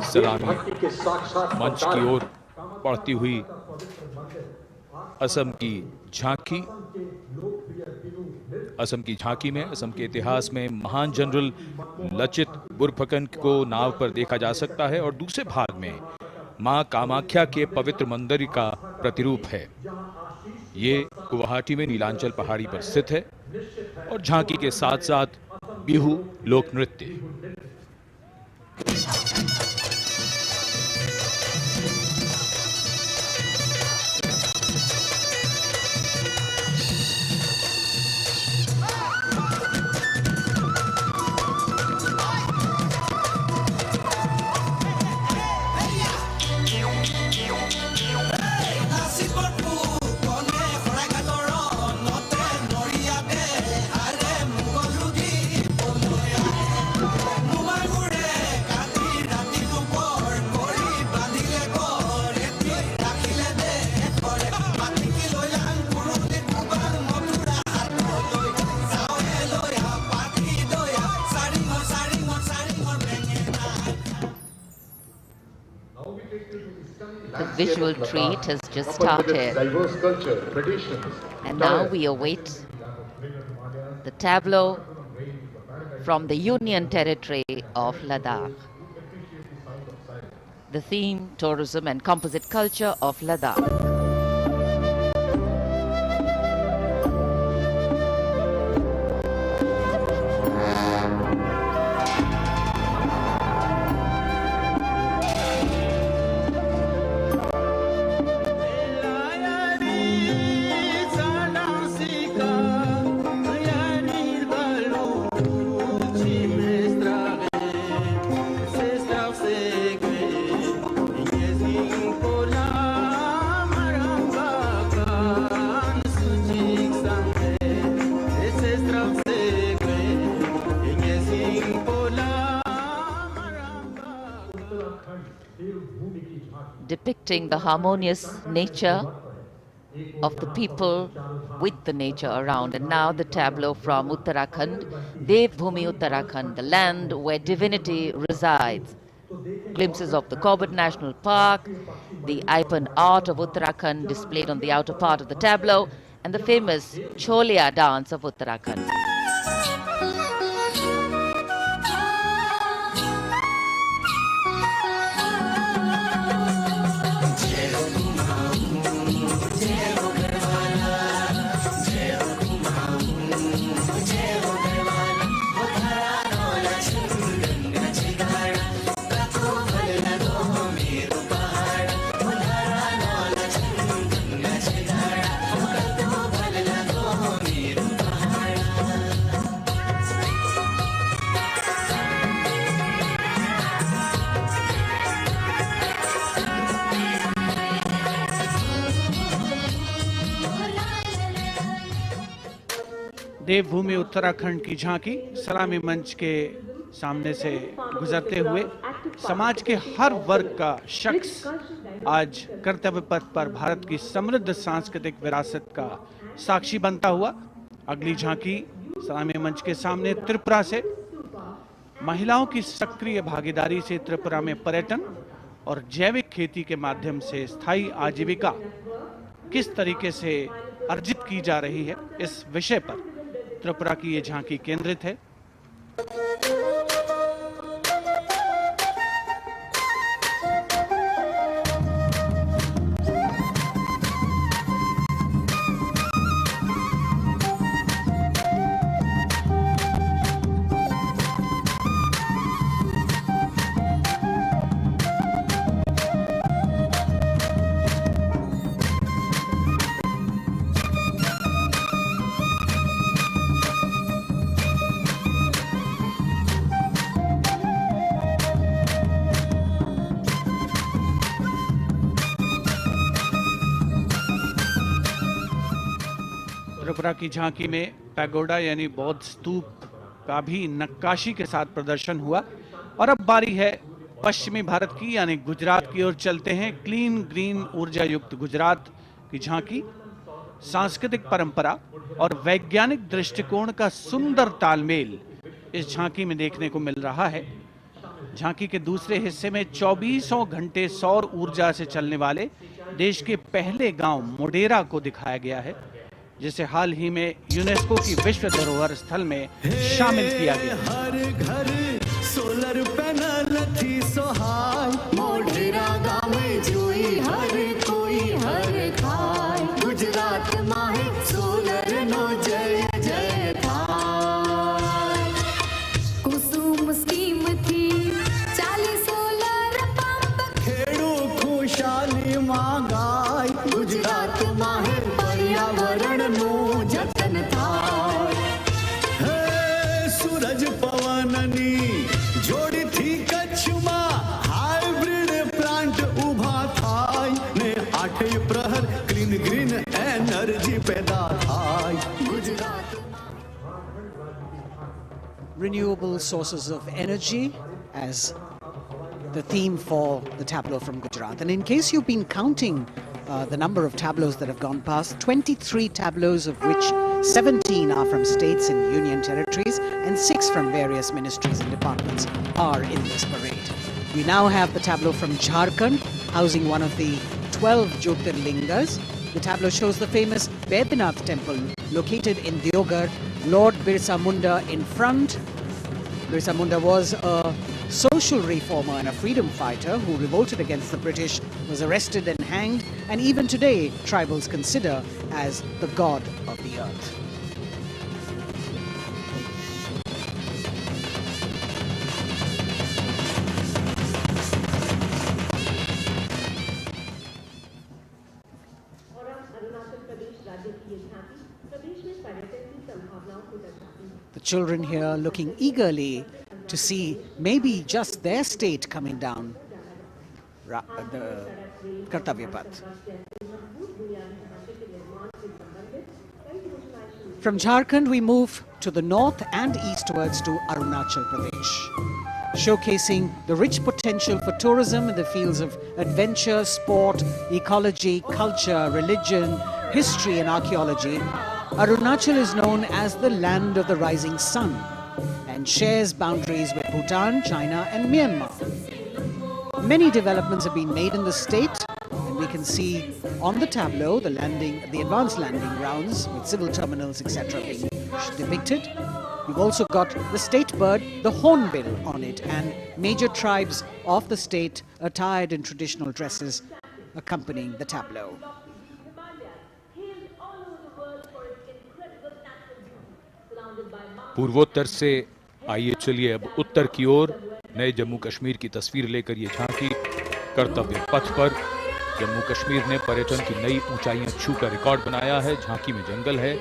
सलामी मंच की ओर बढ़ती हुई असम की झांकी। असम की झांकी में असम के इतिहास में महान जनरल लचित बुरफकन को नाव पर देखा जा सकता है और दूसरे भाग में मां कामाख्या के पवित्र मंदिर का प्रतिरूप है। ये गुवाहाटी में नीलांचल पहाड़ी पर स्थित है और झांकी के साथ साथ बिहू लोक नृत्य। The visual treat has just started, and now we await the tableau from the Union Territory of Ladakh. The theme, tourism and composite culture of Ladakh. Depicting the harmonious nature of the people with the nature around. And now the tableau from Uttarakhand, Devbhumi Uttarakhand, the land where divinity resides. Glimpses of the Corbett National Park, the I&PR art of Uttarakhand displayed on the outer part of the tableau, and the famous Cholia dance of Uttarakhand. Jai देवभूमि उत्तराखंड की झांकी सलामी मंच के सामने से गुजरते हुए समाज के हर वर्ग का शख्स आज कर्तव्य पथ पर भारत की समृद्ध सांस्कृतिक विरासत का साक्षी बनता हुआ। अगली झांकी सलामी मंच के सामने त्रिपुरा से महिलाओं की सक्रिय भागीदारी से त्रिपुरा में पर्यटन और जैविक खेती के माध्यम से स्थायी आजीविका किस तरीके से अर्जित की जा रही है, इस विषय पर त्रिपुरा की ये झांकी केंद्रित है। त्रिपुरा की झांकी में पैगोडा यानी बौद्ध स्तूप का भी नक्काशी के साथ प्रदर्शन हुआ। और अब बारी है पश्चिमी भारत की यानी गुजरात की ओर चलते हैं। क्लीन ग्रीन ऊर्जा युक्त गुजरात की झांकी सांस्कृतिक परंपरा और वैज्ञानिक दृष्टिकोण का सुंदर तालमेल इस झांकी में देखने को मिल रहा है। झांकी के दूसरे हिस्से में 24 घंटे सौर ऊर्जा से चलने वाले देश के पहले गांव मोडेरा को दिखाया गया है, जिसे हाल ही में यूनेस्को की विश्व धरोहर स्थल में शामिल किया गया। हर घर सोलर पैनल थी सोहाय, मोढेरा गाँव में जोई हर कोई हर खाय, गुजरात माहे सोलर नो जय जय थाय। कुसुम स्कीम थी 40 सोलर पंप, खेड़ू खुशाली मांगाय, गुजरात माहे पर्यावरण નું જતન થાય। હે સૂરજ પવનની જોડીથી કચ્છમાં હાઇબ્રિડ પ્લાન્ટ ઊભા થાય ને 8 પ્રહર ક્લીન ગ્રીન એનર્જી પેદા થાય। Gujarat Renewable sources of energy as the theme for the tableau from Gujarat. And in case you've been counting the number of tableaus that have gone past, 23 tableaus, of which 17 are from states and union territories and 6 from various ministries and departments, are in this parade. We now have the tableau from Jharkhand, housing one of the 12 Jyotirlingas. The tableau shows the famous Baidyanath temple located in Deoghar. Lord Birsa Munda in front. Birsa Munda was a social reformer and a freedom fighter who revolted against the British, was arrested and hanged, and even today tribals consider as the god of the earth. The children here looking eagerly to see maybe just their state coming down the Kartavya Path. From Jharkhand, we move to the north and eastwards to Arunachal Pradesh, showcasing the rich potential for tourism in the fields of adventure, sport, ecology, culture, religion, history and archaeology. Arunachal is known as the land of the rising sun and shares boundaries with Bhutan, China and Myanmar. Many developments have been made in the state, and we can see on the tableau the advanced landing grounds with civil terminals, etc. being depicted. We've also got the state bird, the hornbill, on it, and major tribes of the state attired in traditional dresses accompanying the tableau. पूर्वोत्तर से आइए चलिए अब उत्तर की ओर नए जम्मू कश्मीर की तस्वीर लेकर ये झांकी कर्तव्य पथ पर। जम्मू कश्मीर ने पर्यटन की नई ऊंचाइयां छूकर रिकॉर्ड बनाया है। झांकी में जंगल है,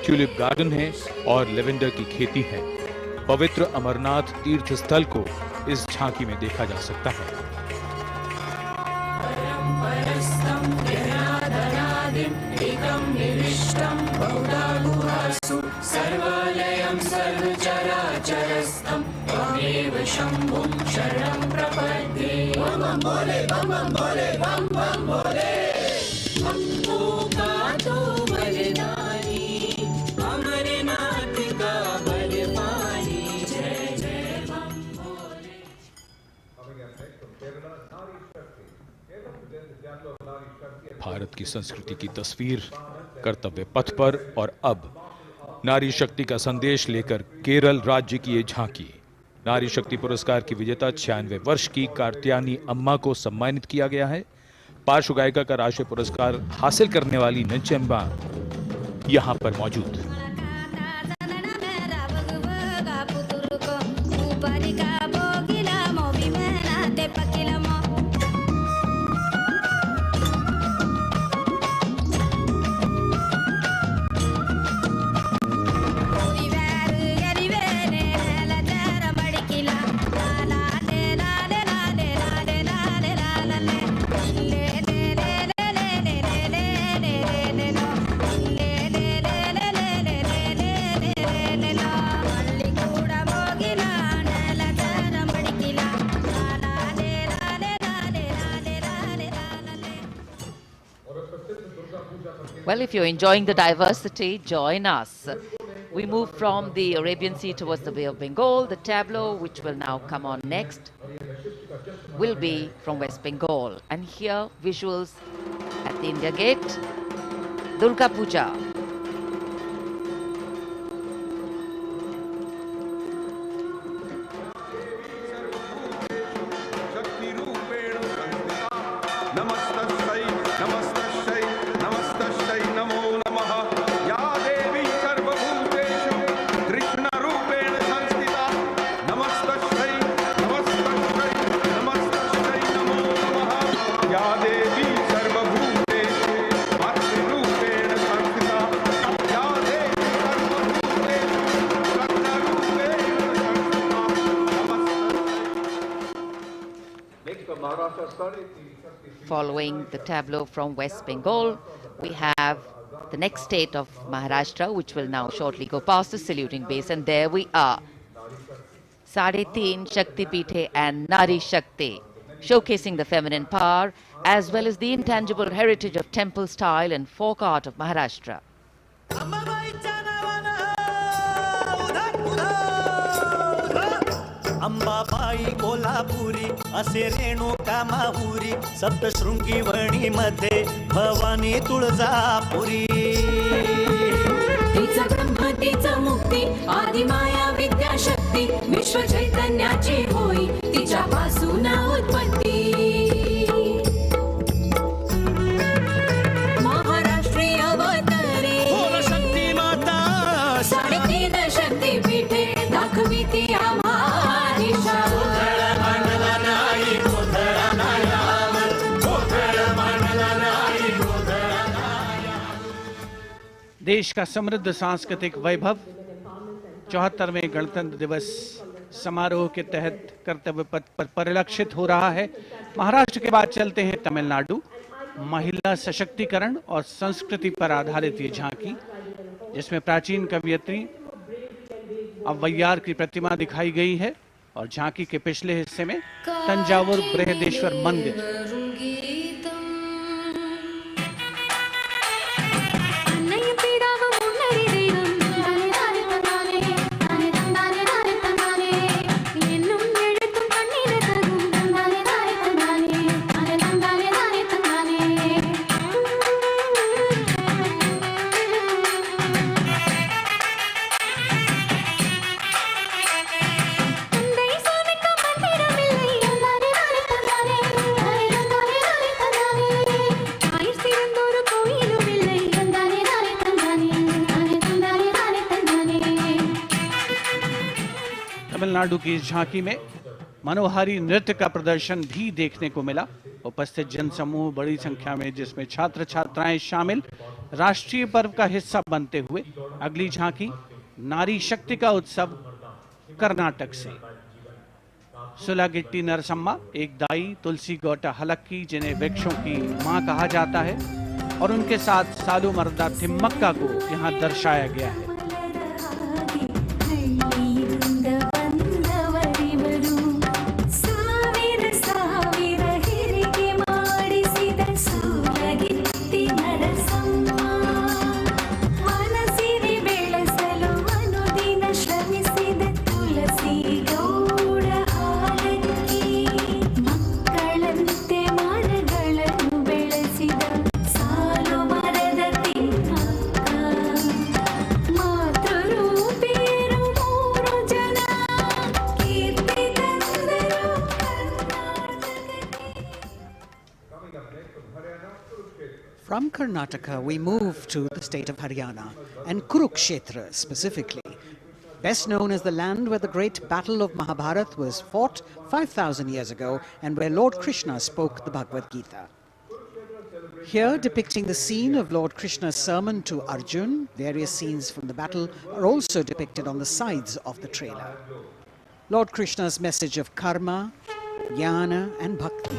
ट्यूलिप गार्डन है और लेवेंडर की खेती है। पवित्र अमरनाथ तीर्थ स्थल को इस झांकी में देखा जा सकता है। सर्व समर्थं त्वमेव शम्भुं शरणं प्रपद्ये बम बम भोले बम बम भोले बम बम भोले भक्तों का तो बलिदानी अमरनाथ का बलवानी जय जय बम भोले। भारत की संस्कृति की तस्वीर कर्तव्य पथ पर और अब नारी शक्ति का संदेश लेकर केरल राज्य की ये झांकी। नारी शक्ति पुरस्कार की विजेता 96 वर्ष की कार्त्यानी अम्मा को सम्मानित किया गया है। पार्श्व गायिका का राष्ट्रीय पुरस्कार हासिल करने वाली नंचम्बा यहां पर मौजूद। Well, if you're enjoying the diversity, join us. We move from the Arabian Sea towards the Bay of Bengal. The tableau, which will now come on next, will be from West Bengal. And here, visuals at the India Gate, Durga Puja. Following the tableau from West Bengal, we have the next state of Maharashtra, which will now shortly go past the saluting base. And there we are. Sade Teen Shakti Pithe and Nari Shakti, showcasing the feminine power as well as the intangible heritage of temple style and folk art of Maharashtra. Ambabai Kolhapuri असे रेणुका माहुरी सप्तशृंगी वणी मध्ये भवानी तुळजापुरी तिचा ब्रह्म तिचा मुक्ती आदि माया विद्याशक्ती विश्व चैतन्याची होई तिच्या पासून उत्पत्ती महाराष्ट्रीय अवतरे बोल शक्ती माता साडेतीन शक्ती पीठे दाखवी ती देश का समृद्ध सांस्कृतिक वैभव 74वें गणतंत्र दिवस समारोह के तहत कर्तव्य पथ पर परिलक्षित हो रहा है। महाराष्ट्र के बाद चलते हैं तमिलनाडु। महिला सशक्तिकरण और संस्कृति पर आधारित ये झांकी, जिसमें प्राचीन कवयित्री अव्वैयार की प्रतिमा दिखाई गई है और झांकी के पिछले हिस्से में तंजावुर बृहदेश्वर मंदिर। तमिलनाडु की इस झांकी में मनोहारी नृत्य का प्रदर्शन भी देखने को मिला। उपस्थित जनसमूह बड़ी संख्या में, जिसमें छात्र छात्राएं शामिल, राष्ट्रीय पर्व का हिस्सा बनते हुए। अगली झांकी नारी शक्ति का उत्सव कर्नाटक से। सुलागिट्टी नरसम्मा, एक दाई तुलसी गौटा हलक्की, जिन्हें वृक्षों की मां कहा जाता है, और उनके साथ सालू मर्दा थिम्मक्का को यहाँ दर्शाया गया है। From Karnataka, we move to the state of Haryana and Kurukshetra specifically, best known as the land where the great battle of Mahabharata was fought 5,000 years ago and where Lord Krishna spoke the Bhagavad Gita. Here, depicting the scene of Lord Krishna's sermon to Arjun, various scenes from the battle are also depicted on the sides of the trailer. Lord Krishna's message of karma, jnana and bhakti.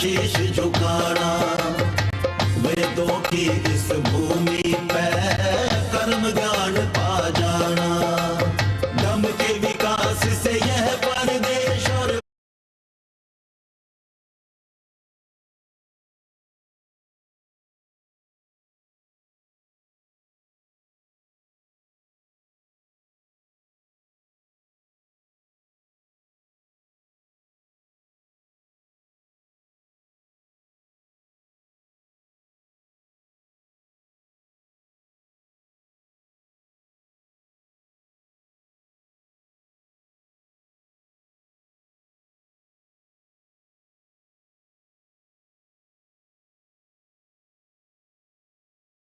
शीश झुकाना वेदों की इस भूमि